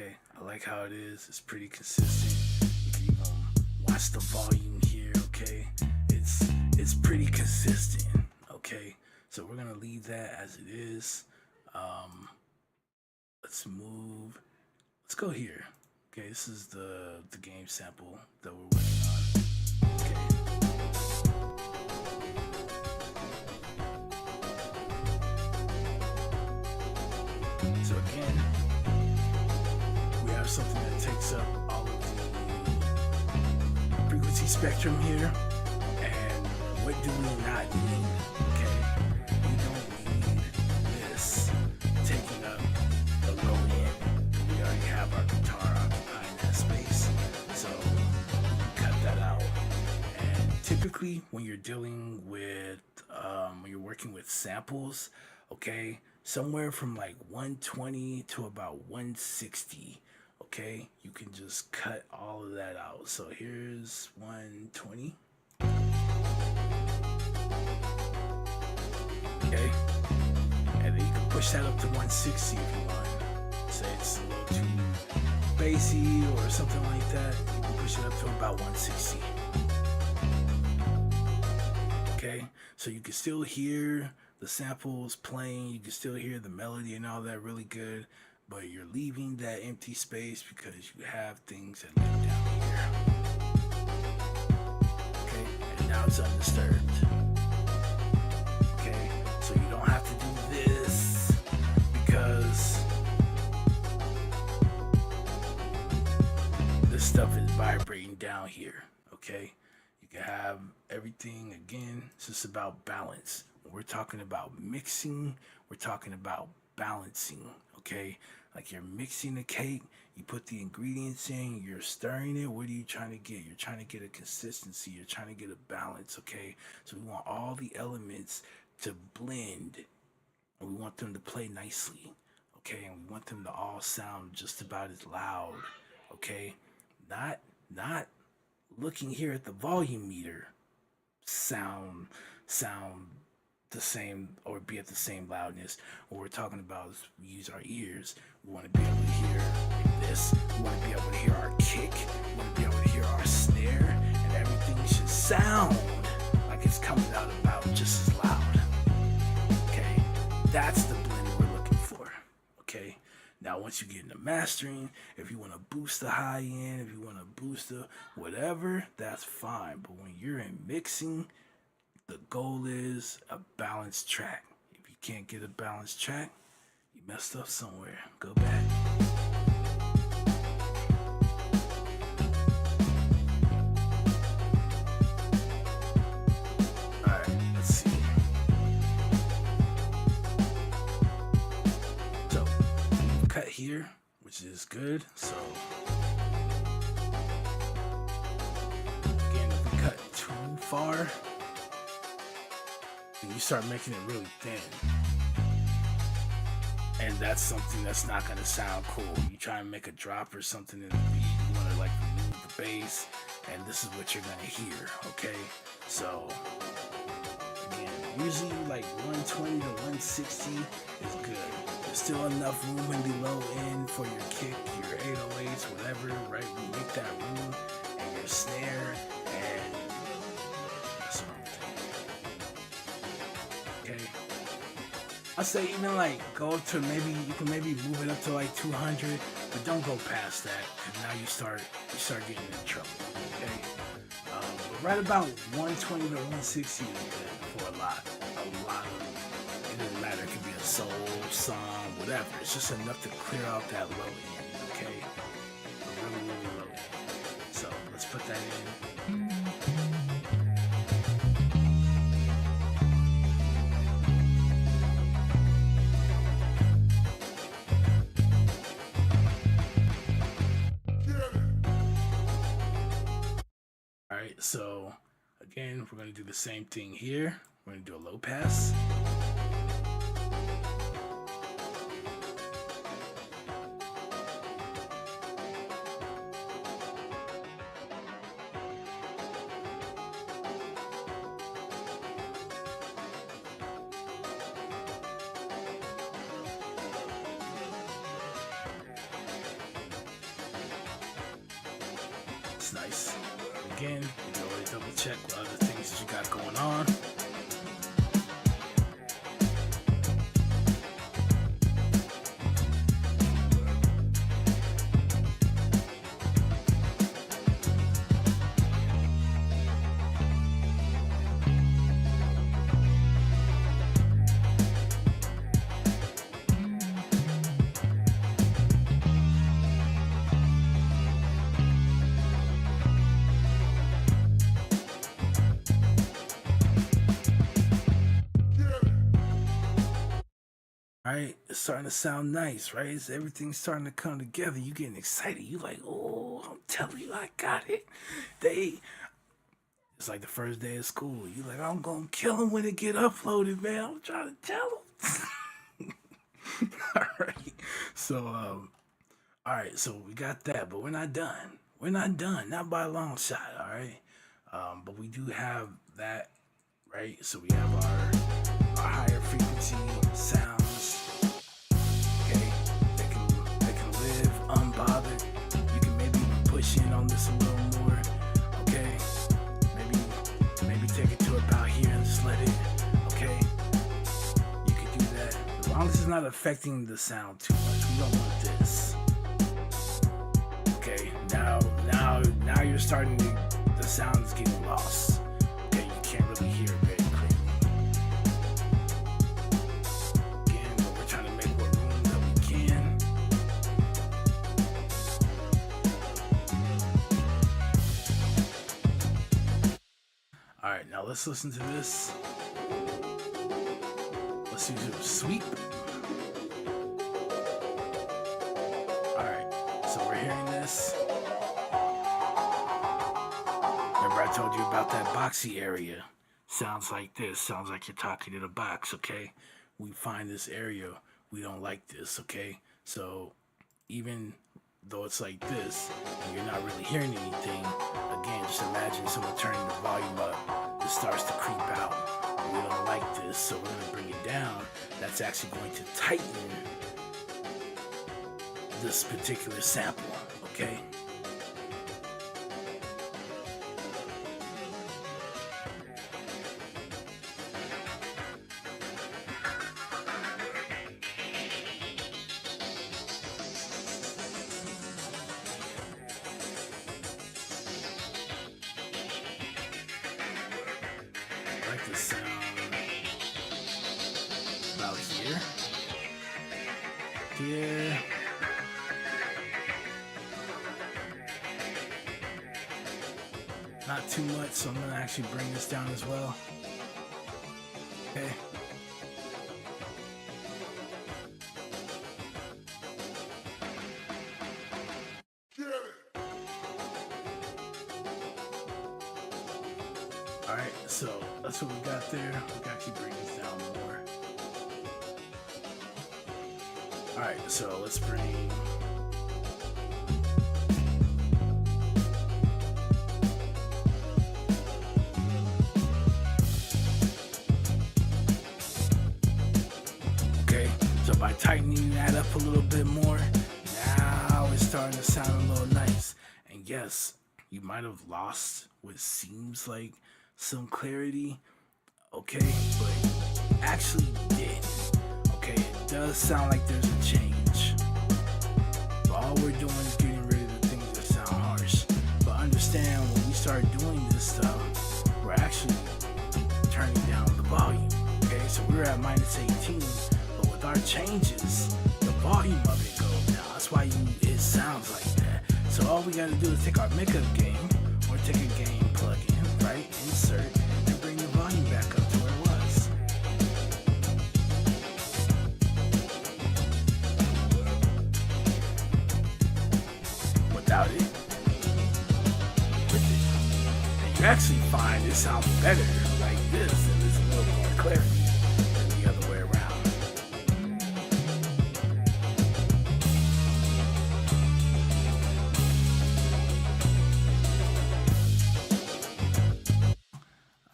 okay, I like how it is. It's pretty consistent. You can even watch the volume here. Okay, it's pretty consistent. Okay, so we're gonna leave that as it is. Let's move. Let's go here. Okay, this is the game sample that we're working on. Okay. So again, we have something that takes up all of the frequency spectrum here. And what do we not need? Okay, we don't need this taking up the low end. We already have our guitar occupying that space, so cut that out. And typically, when you're dealing with, when you're working with samples, okay, somewhere from like 120 to about 160. Okay, you can just cut all of that out. So here's 120. Okay, and then you can push that up to 160 if you want. Say it's a little too bassy or something like that, you can push it up to about 160. Okay, so you can still hear the samples playing, you can still hear the melody and all that really good, but you're leaving that empty space because you have things that live down here. Okay, and now it's undisturbed. Okay, so you don't have to do this because this stuff is vibrating down here. Okay, you can have everything. Again, it's just about balance. When we're talking about mixing, we're talking about balancing. Okay, like you're mixing a cake, you put the ingredients in, you're stirring it. What are you trying to get? You're trying to get a consistency, you're trying to get a balance. Okay, so we want all the elements to blend, and we want them to play nicely. Okay, and we want them to all sound just about as loud. Okay, not looking here at the volume meter, sound the same or be at the same loudness. What we're talking about is we use our ears. We want to be able to hear this. We want to be able to hear our kick. We want to be able to hear our snare, and everything should sound like it's coming out about just as loud. Okay, that's the blend we're looking for. Okay, Now, once you get into mastering, if you want to boost the high end, if you want to boost the whatever, that's fine. But when you're in mixing, the goal is a balanced track. If you can't get a balanced track, you messed up somewhere. Go back. Alright, let's see. So, cut here, which is good. So, again, if we cut too far, and you start making it really thin. And that's something that's not gonna sound cool. You try and make a drop or something in the beat, you wanna like remove the bass, and this is what you're gonna hear, okay? So again, usually like 120 to 160 is good. There's still enough room in the low end for your kick, your 808s, whatever, right? You make that room and your snare and that's what I'm thinking. Okay. I say even like go up to you can maybe move it up to like 200, but don't go past that because now you start getting in trouble. Okay, but right about 120 to 160 is good for a lot of. It doesn't matter. It could be a soul song, whatever. It's just enough to clear out that low end. Okay, really low end. So let's put that in. Alright, so again, we're going to do the same thing here. We're going to do a low pass. It's nice. Again, you always double check what other things that you got going on. Right, it's starting to sound nice, right? Everything's starting to come together. You getting excited. You like, oh, I'm telling you, I got it. It's like the first day of school. You like, I'm gonna kill him when it get uploaded, man. I'm trying to tell him. All right. So we got that, but we're not done. We're not done, not by a long shot. All right, but we do have that, right? So we have our higher frequency sounds. Unbothered. You can maybe push in on this a little more. Okay, maybe take it to about here and just let it. Okay, you can do that as long as it's not affecting the sound too much. We don't want this. Okay, now you're starting to, the sound is getting lost. Okay, you can't really hear it very clearly. Again, but we're trying to make more room that we can. Alright, now let's listen to this. Let's use a sweep. Alright, so we're hearing this. Remember I told you about that boxy area. Sounds like this. Sounds like you're talking in a box, okay? We find this area. We don't like this, okay? So even though it's like this, and you're not really hearing anything, again, just imagine someone turning the volume up. It starts to creep out. We don't like this, so we're going to bring it down. That's actually going to tighten this particular sample, okay? like the sound about here. Here. Not too much, so I'm gonna actually bring this down as well. Okay. Alright, so that's what we got there. We can actually bring this down more. Alright, so let's bring... Okay, so by tightening that up a little bit more, now it's starting to sound a little nice. And yes, you might have lost what seems like some clarity, okay, but actually didn't. Okay, it does sound like there's a change. But all we're doing is getting rid of the things that sound harsh. But understand, when we start doing this stuff, we're actually turning down the volume. Okay, so we're at -18, but with our changes, the volume of it goes down. That's why it sounds like that. So all we gotta do is take our makeup gain, or take a gain plug-in, right? Insert, and bring the volume back up to where it was. Without it, with it. And you actually find it sounds better like this, and there's a little more clarity than the other way around.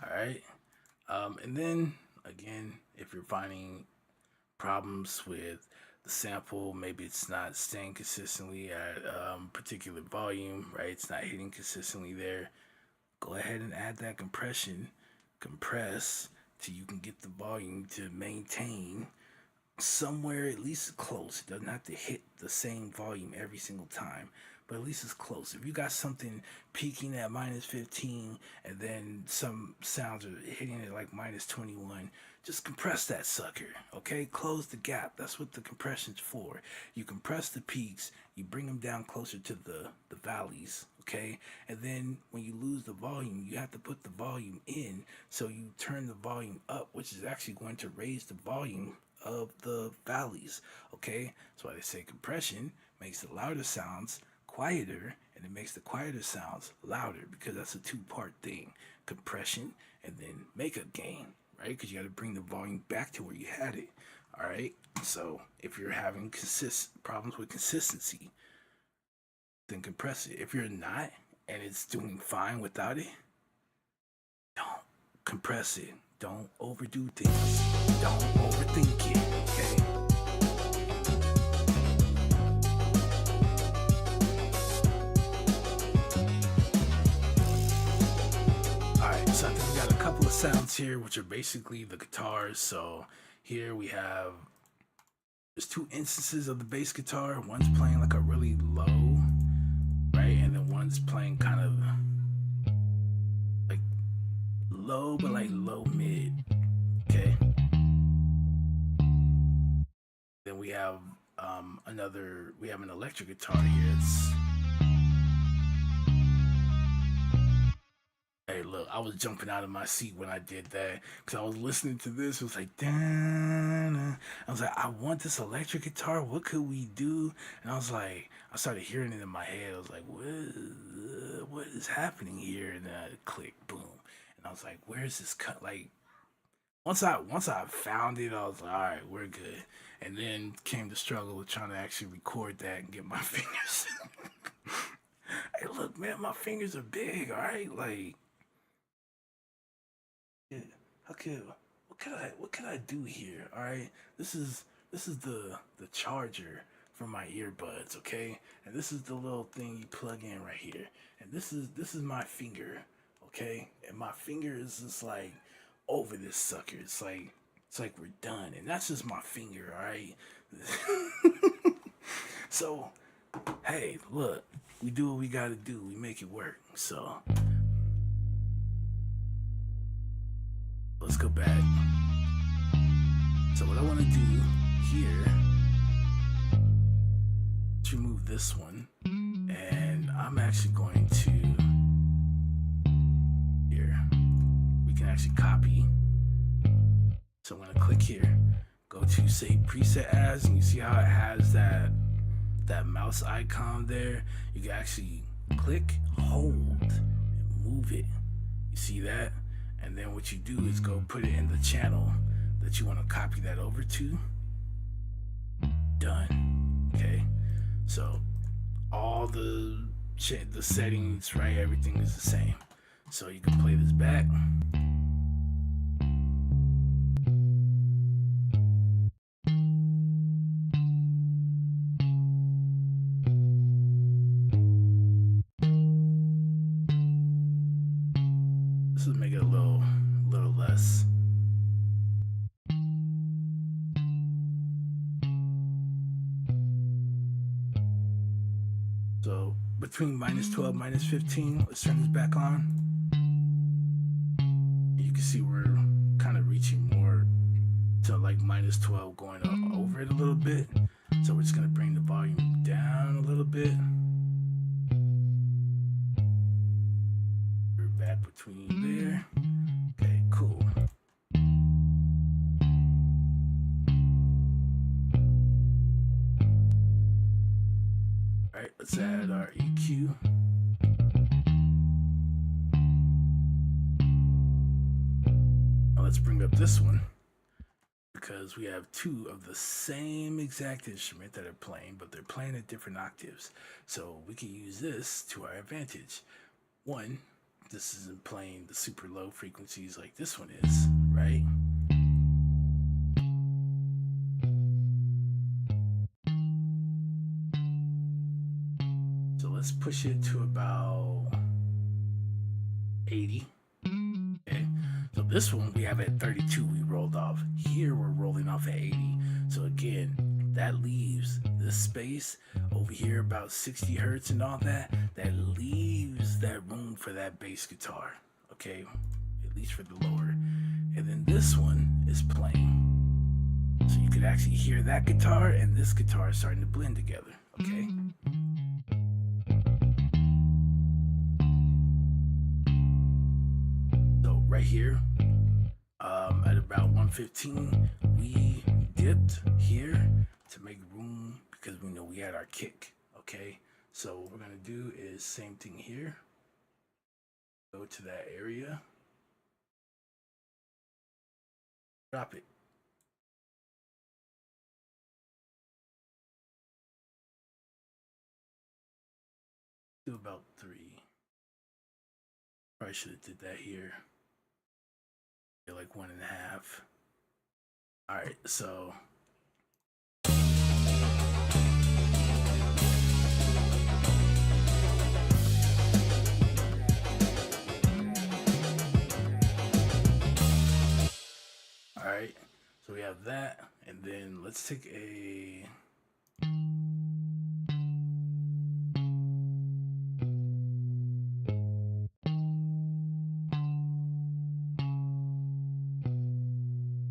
Alright. And then again, if you're finding problems with the sample, maybe it's not staying consistently at particular volume, right? It's not hitting consistently there. Go ahead and add that compression. Compress till you can get the volume to maintain somewhere at least close. It doesn't have to hit the same volume every single time, but at least it's close. If you got something peaking at -15 and then some sounds are hitting it like -21, just compress that sucker, okay? Close the gap. That's what the compression's for. You compress the peaks, you bring them down closer to the valleys, okay? And then when you lose the volume, you have to put the volume in, so you turn the volume up, which is actually going to raise the volume of the valleys, okay? That's why they say compression makes the louder sounds quieter, and it makes the quieter sounds louder, because that's a two-part thing: compression and then makeup gain, right? Because you got to bring the volume back to where you had it. All right, so if you're having problems with consistency, then compress it. If you're not, and it's doing fine without it, don't compress it. Don't overdo things. Don't overthink it, okay? Alright, so I think we got a couple of sounds here, which are basically the guitars. So here we have, there's two instances of the bass guitar. One's playing like a really low, right? And then one's playing kind of like low, but like low mid, okay? Then we have we have an electric guitar here. Hey, look, I was jumping out of my seat when I did that, because I was listening to this. It was like, I was like, I want this electric guitar. What could we do? And I was like, I started hearing it in my head. I was like, what is happening here? And then I clicked, boom. And I was like, where's this cut? Like, once I found it, I was like, all right, we're good. And then came the struggle with trying to actually record that and get my fingers. Hey, look, man, my fingers are big, all right? Like, yeah, what could I do here? All right, this is the charger for my earbuds, okay? And this is the little thing you plug in right here. And this is my finger, okay? And my finger is just like over this sucker. It's like we're done, and that's just my finger, all right? So, hey, look, we do what we gotta do. We make it work. So go back. So what I want to do here is remove this one, and I'm actually going to here. We can actually copy. So I'm going to click here, go to say preset as, and you see how it has that mouse icon there. You can actually click, hold, and move it. You see that? And then what you do is go put it in the channel that you want to copy that over to. Done. Okay. So all the settings, right? Everything is the same. So you can play this back. This will make it a little less. So between -12, -15, let's turn this back on. You can see we're kind of reaching more to like -12, going over it a little bit. So we're just gonna bring the volume down a little bit. We're back between there. Okay, cool. All right, let's add our EQ. Now let's bring up this one, because we have two of the same exact instrument that are playing, but they're playing at different octaves. So we can use this to our advantage. One, this isn't playing the super low frequencies like this one is, right? So let's push it to about 80. Okay. So this one we have at 32, we rolled off. Here we're rolling off at 80. So again, that leaves the space over here about 60 hertz and all that. That leaves that room for that bass guitar. Okay, at least for the lower. And then this one is playing. So you could actually hear that guitar and this guitar starting to blend together. Okay. So right here, at about 115, we dipped here to make room because we know we had our kick. Okay, so what we're gonna do is same thing here. Go to that area, drop it. Do about 3. Probably should have did that here. Like 1.5. All right, so all right, so we have that, and then let's take a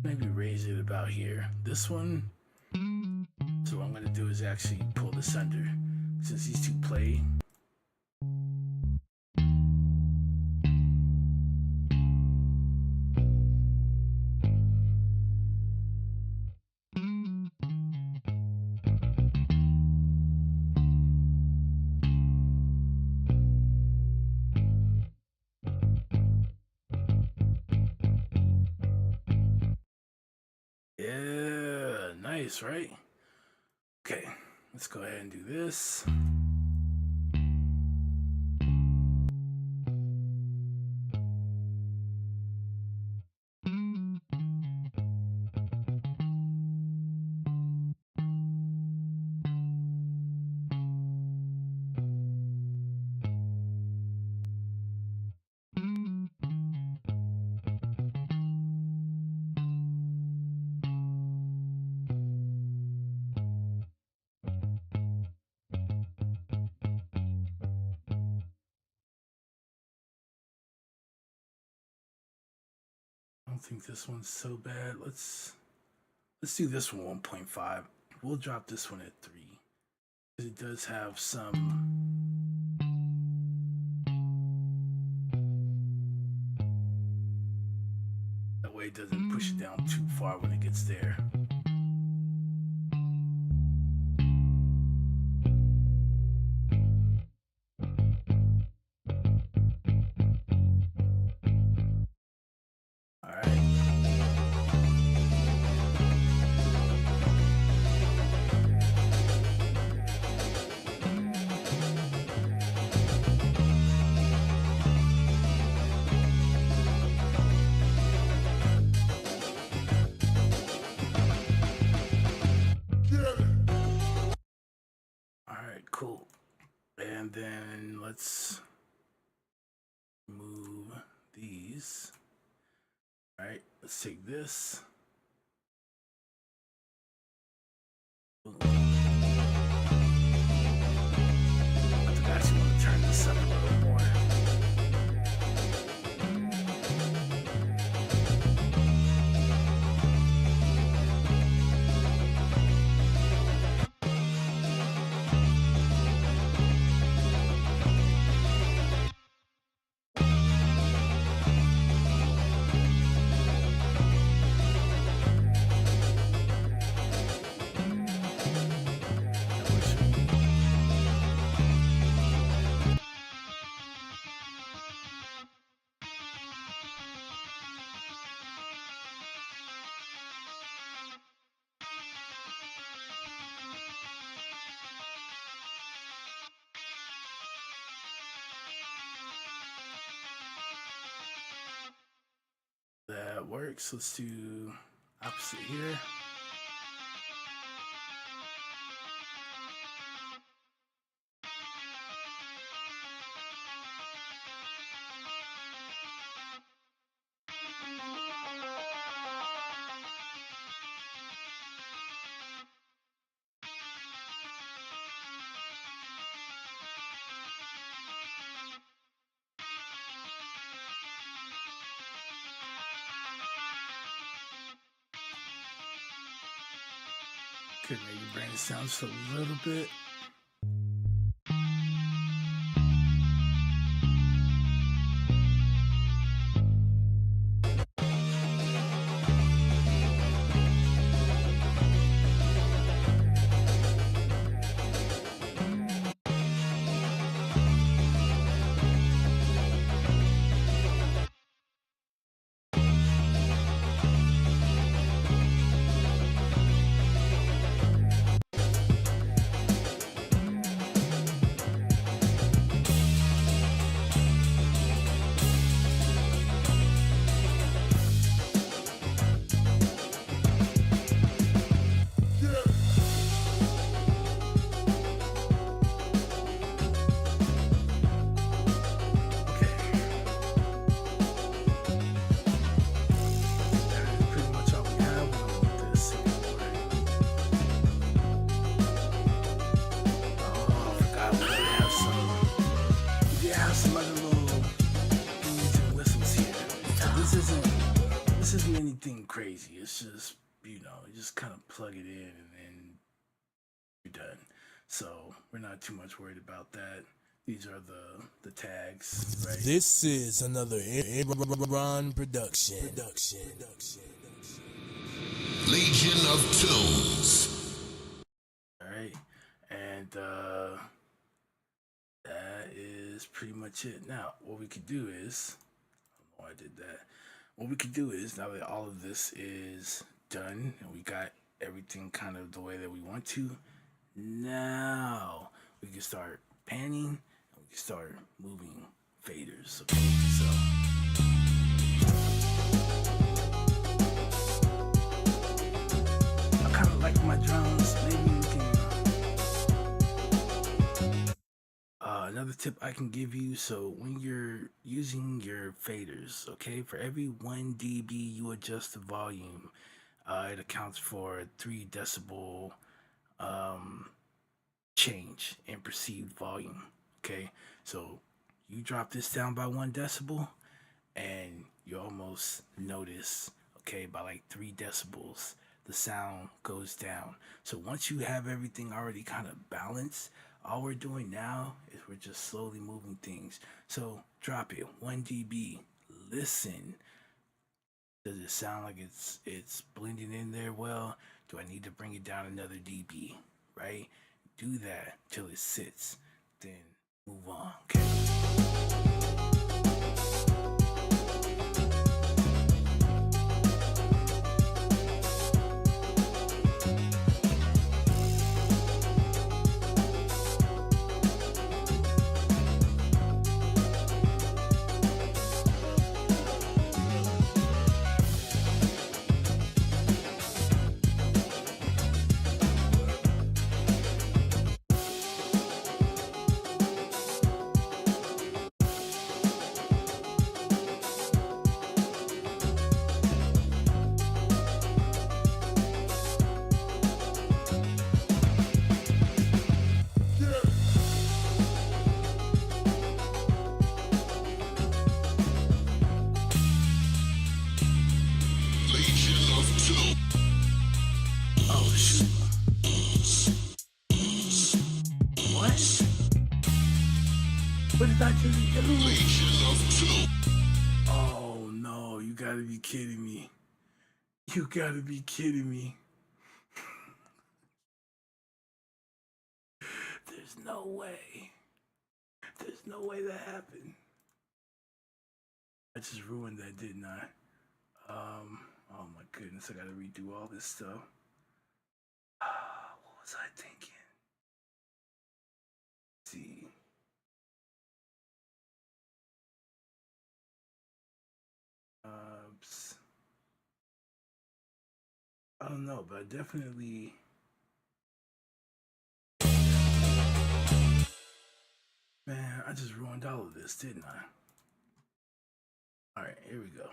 maybe raise it about here. This one. So what I'm gonna do is actually pull this under, since these two play. Yeah, nice, right? Okay, let's go ahead and do this. don't think this one's so bad. Let's do this one 1.5. We'll drop this one at 3. It does have some. That way it doesn't push it down too far when it gets there. Cool. And then let's move these. All right, let's take this. I think I actually want to turn this up a little more. That works. Let's do opposite here. Could maybe bring it down just a little bit. This isn't anything crazy. It's just, you just kind of plug it in and then you're done. So we're not too much worried about that. These are the tags, right? This is another Ron production. Legion of Tunes. All right, and that is pretty much it. Now, what we could do is, I don't know why I did that. What we could do is, now that all of this is done and we got everything kind of the way that we want to, now we can start panning and we can start moving faders. Okay, so. I kind of like my drums. Maybe we can. Another tip I can give you, so when you're using your faders, okay, for every 1 dB you adjust the volume, it accounts for a 3 decibel change in perceived volume. Okay, so you drop this down by 1 decibel, and you almost notice, okay, by like 3 decibels, the sound goes down. So once you have everything already kind of balanced, all we're doing now is we're just slowly moving things. So drop it 1 dB. Listen. Does it sound like it's blending in there well? Do I need to bring it down another dB? Right? Do that till it sits. Then move on. Okay. Legion of Two. Oh shoot. What? What did I just do? Legion of Two. Oh no, you gotta be kidding me. You gotta be kidding me. There's no way. There's no way that happened. I just ruined that, didn't I? Oh my goodness, I gotta redo all this stuff. What was I thinking? Let's see. I don't know, but I definitely. Man, I just ruined all of this, didn't I? Alright, here we go.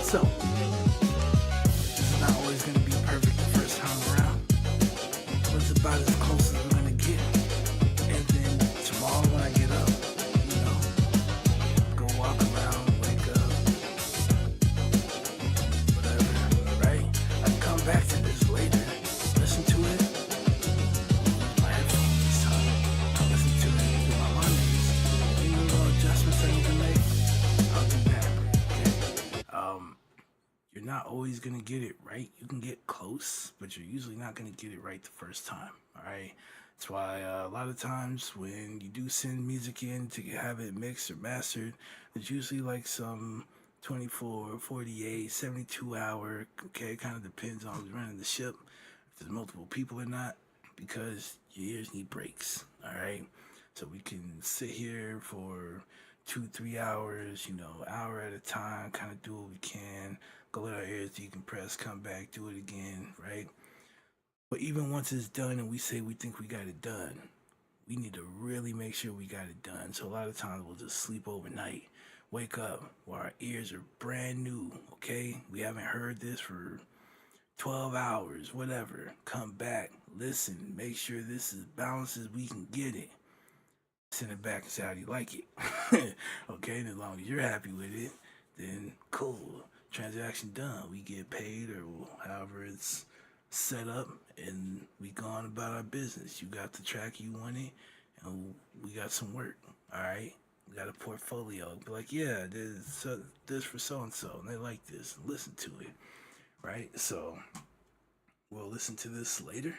So, it's not always going to be perfect the first time around. But it's about as close as we're going to get. And then tomorrow when I get up, you know, go walk around, wake up, whatever, right? I can come back to this later, listen to it, use my headphones this time, I'll listen to it through my monitors, any little adjustments I need to make, I'll do that, okay? You're not always gonna get it right. You can get close, but you're usually not gonna get it right the first time, alright? That's why a lot of times when you do send music in to have it mixed or mastered, it's usually like some 24, 48, 72 hour, okay, it kind of depends on who's running the ship, if there's multiple people or not, because your ears need breaks, alright? So we can sit here for 2-3 hours, you know, hour at a time, kind of do what we can, go let our ears decompress, come back, do it again, right? But even once it's done and we say we think we got it done, we need to really make sure we got it done. So a lot of times we'll just sleep overnight, wake up while our ears are brand new, okay? We haven't heard this for 12 hours, whatever. Come back, listen, make sure this is balanced as we can get it. Send it back and say how do you like it. Okay, and as long as you're happy with it, then cool. Transaction done. We get paid or however it's set up and we go on about our business. You got the track you wanted and we got some work. Alright? We got a portfolio. Be like, yeah, this for so and so and they like this. Listen to it. Right? So we'll listen to this later.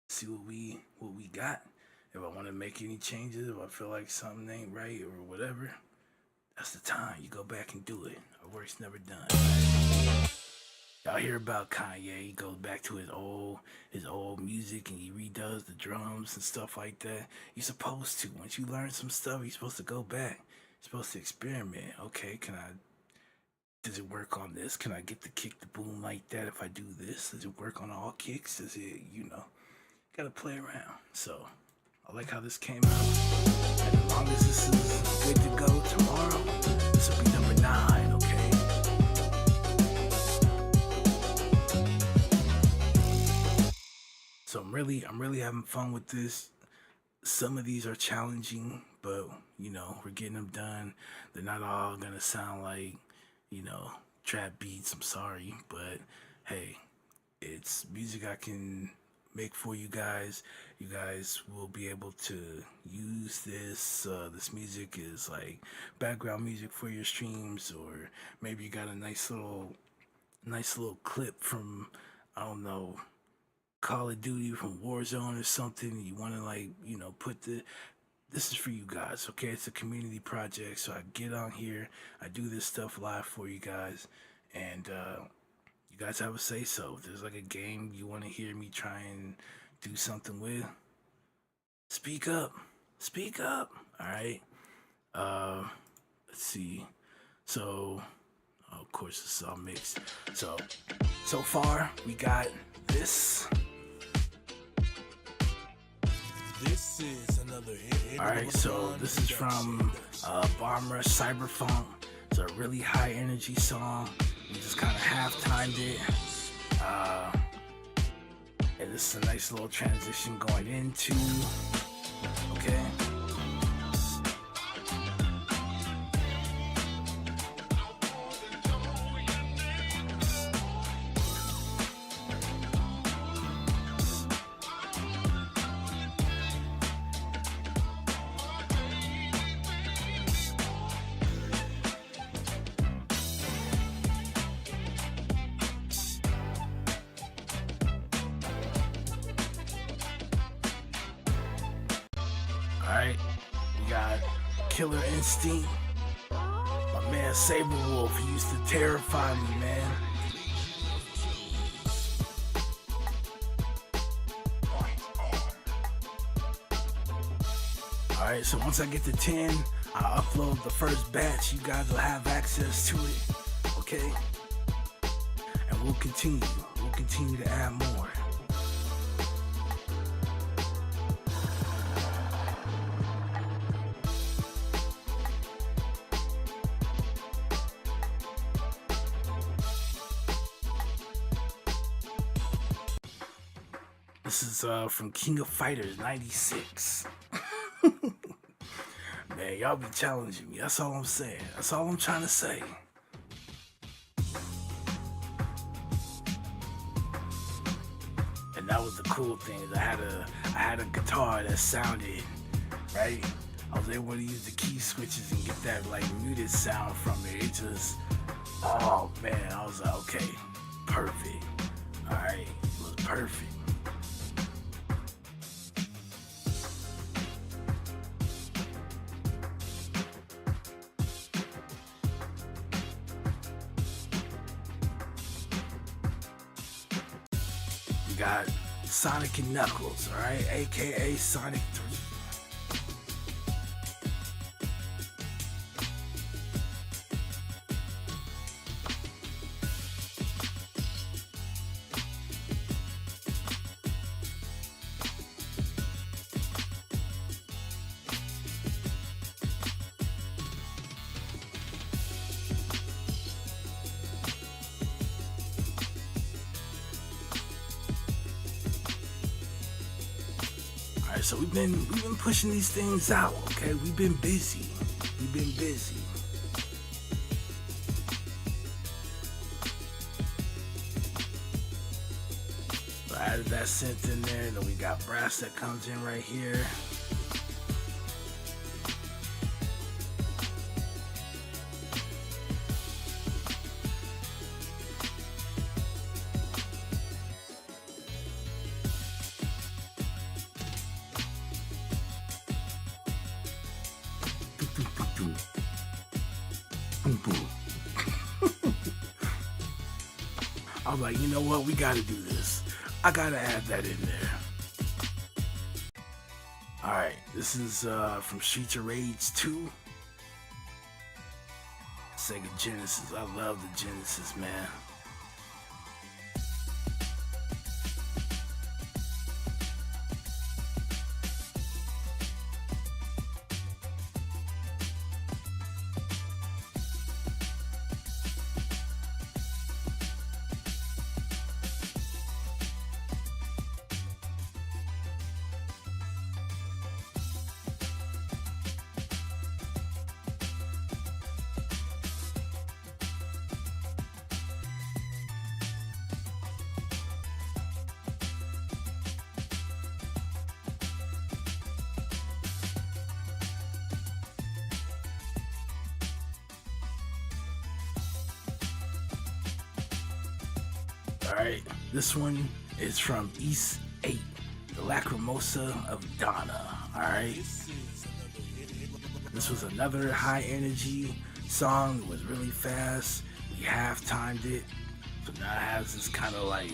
See what we got. If I want to make any changes, if I feel like something ain't right or whatever, that's the time. You go back and do it. Our work's never done. Y'all hear about Kanye? He goes back to his old music and he redoes the drums and stuff like that. You're supposed to. Once you learn some stuff, you're supposed to go back. You're supposed to experiment. Okay, does it work on this? Can I get the kick to boom like that if I do this? Does it work on all kicks? Does it, gotta play around. So I like how this came out. And as long as this is good to go tomorrow, this will be number 9, okay? So I'm really having fun with this. Some of these are challenging, but we're getting them done. They're not all gonna sound like, trap beats, I'm sorry, but hey, it's music I can make for you guys. You guys will be able to use this. This music is like background music for your streams, or maybe you got a nice little clip from, I don't know, Call of Duty from Warzone or something. You want to put this is for you guys, okay? It's a community project, so I get on here, I do this stuff live for you guys, and you guys have a say so. If there's like a game you want to hear me try and do something with, speak up, all right? Let's see. So, of course, this is all mixed. So far, we got this. This is another hit. Alright, so this is from Bomber Cyberfunk. It's a really high energy song. We just kind of half-timed it. And this is a nice little transition going into, okay? Alright, we got Killer Instinct. My man Saberwolf, he used to terrify me, man. Alright, so once I get to 10, I'll upload the first batch. You guys will have access to it, okay? And we'll continue to add more. This is from King of Fighters 96. Man, y'all be challenging me. That's all I'm saying. That's all I'm trying to say. And that was the cool thing. I had a guitar that sounded right. I was able to use the key switches and get that like muted sound from it. It just, oh man, I was like, okay, perfect. All right, it was perfect. We got Sonic and Knuckles, all right, aka Sonic 3. Alright, so we've been pushing these things out, okay? We've been busy. So I added that synth in there, then we got brass that comes in right here. Boom, boom. I was like, you know what? We gotta do this. I gotta add that in there. Alright, this is from Streets of Rage 2. Sega Genesis. I love the Genesis, man. Alright, this one is from East 8, the Lacrimosa of Donna. Alright, this was another high energy song. It was really fast. We half-timed it, so now it has this kind of like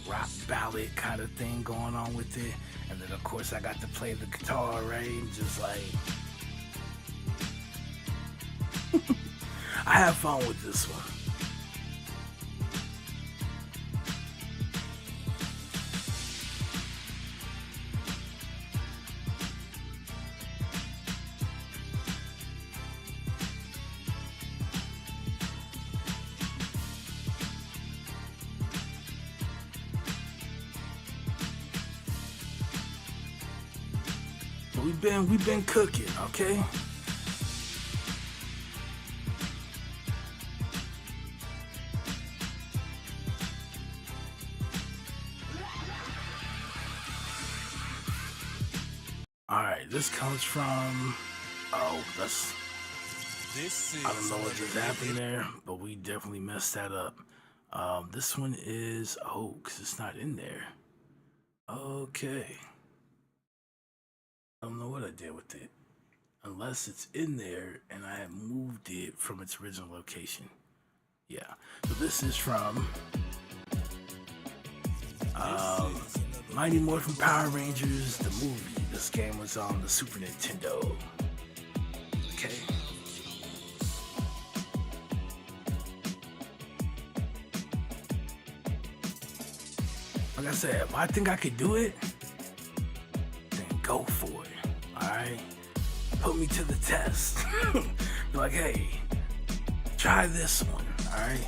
rock ballad kind of thing going on with it. And then of course I got to play the guitar, right? And just like I have fun with this one. We've been cooking, okay? Alright, this comes from I don't know what just happened there, but we definitely messed that up. This one is because it's not in there. Okay. I don't know what I did with it, unless it's in there and I have moved it from its original location. Yeah, so this is from Mighty Morphin Power Rangers, the movie. This game was on the Super Nintendo. Okay. Like I said, if I think I could do it, then go for it. Alright? Put me to the test. Be like, hey, try this one. Alright?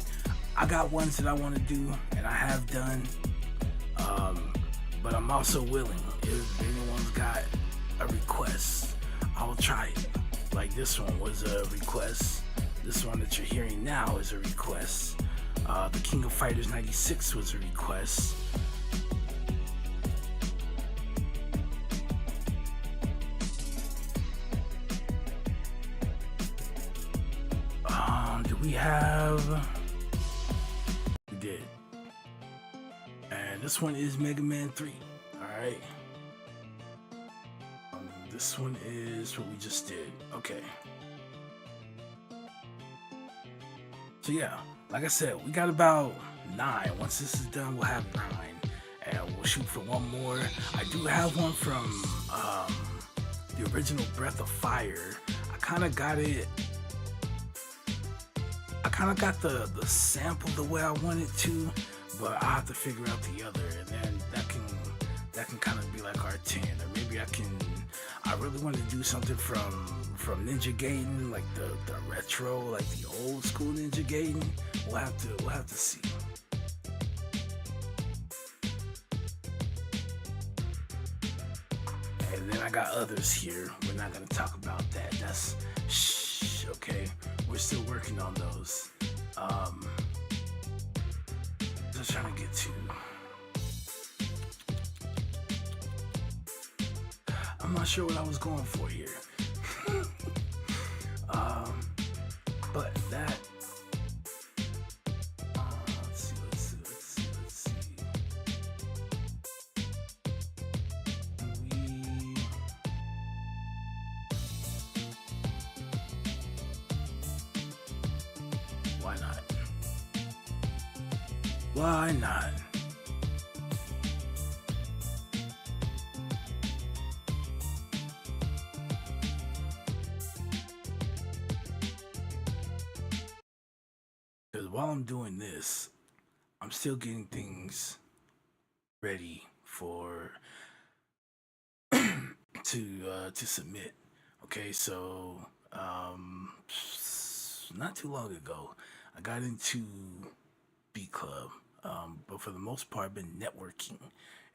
I got ones that I want to do and I have done. but I'm also willing. If anyone's got a request, I'll try it. Like this one was a request. This one that you're hearing now is a request. The King of Fighters 96 was a request. Do we have? We did. And this one is Mega Man 3. Alright. This one is what we just did. Okay. So yeah, like I said, we got about 9. Once this is done, we'll have 9. And we'll shoot for one more. I do have one from the original Breath of Fire. I kind of got it. I kind of got the sample the way I wanted to, but I have to figure out the other, and then that can kind of be like our 10, or maybe I really want to do something from Ninja Gaiden, like the retro, like the old school Ninja Gaiden. We'll have to see. And then I got others here. We're not gonna talk about that. That's shh. Okay, we're still working on those. Just trying to get to. I'm not sure what I was going for here. But that. Let's see. Why not? Why not? Because while I'm doing this, I'm still getting things ready for to submit. Okay, so not too long ago, I got into Beat Club, but for the most part, I've been networking,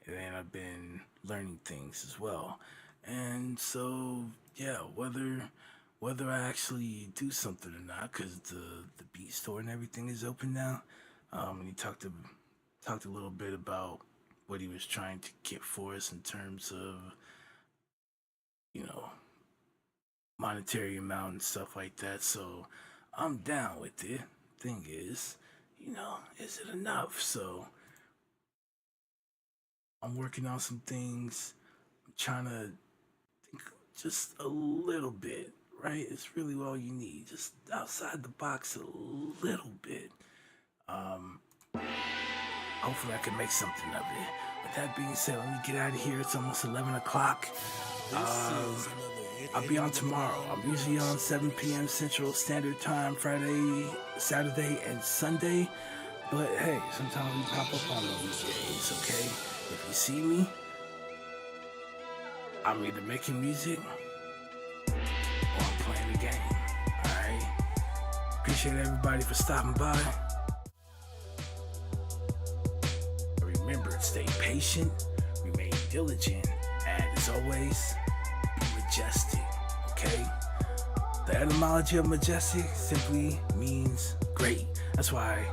and then I've been learning things as well. And so, yeah, whether I actually do something or not, because the beat store and everything is open now. And he talked a little bit about what he was trying to get for us in terms of, monetary amount and stuff like that. So I'm down with it. Thing is, is it enough? So I'm working on some things. I'm trying to think just a little bit. Right? It's really all you need. Just outside the box a little bit. Hopefully I can make something of it. With that being said, let me get out of here. It's almost 11 o'clock. I'll be on tomorrow. I'm usually on 7 p.m. Central Standard Time, Friday, Saturday, and Sunday. But hey, sometimes we pop up on the weekdays, okay? If you see me, I'm either making music or I'm playing the game. Alright? Appreciate everybody for stopping by. Remember, stay patient, remain diligent, and as always, be majestic, okay? The etymology of majestic simply means great. That's why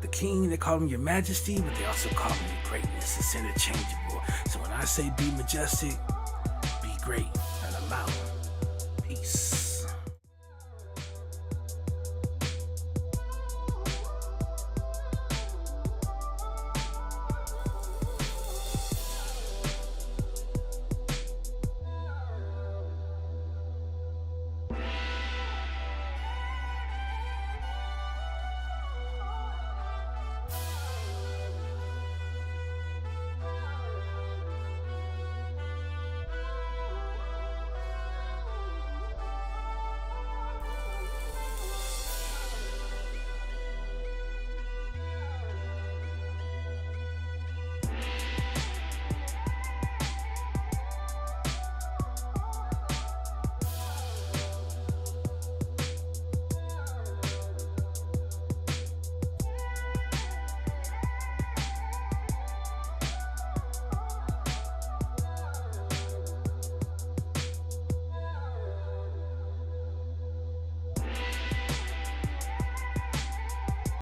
the king, they call him your majesty, but they also call him your greatness. It's interchangeable. So when I say be majestic, be great, and I'm out.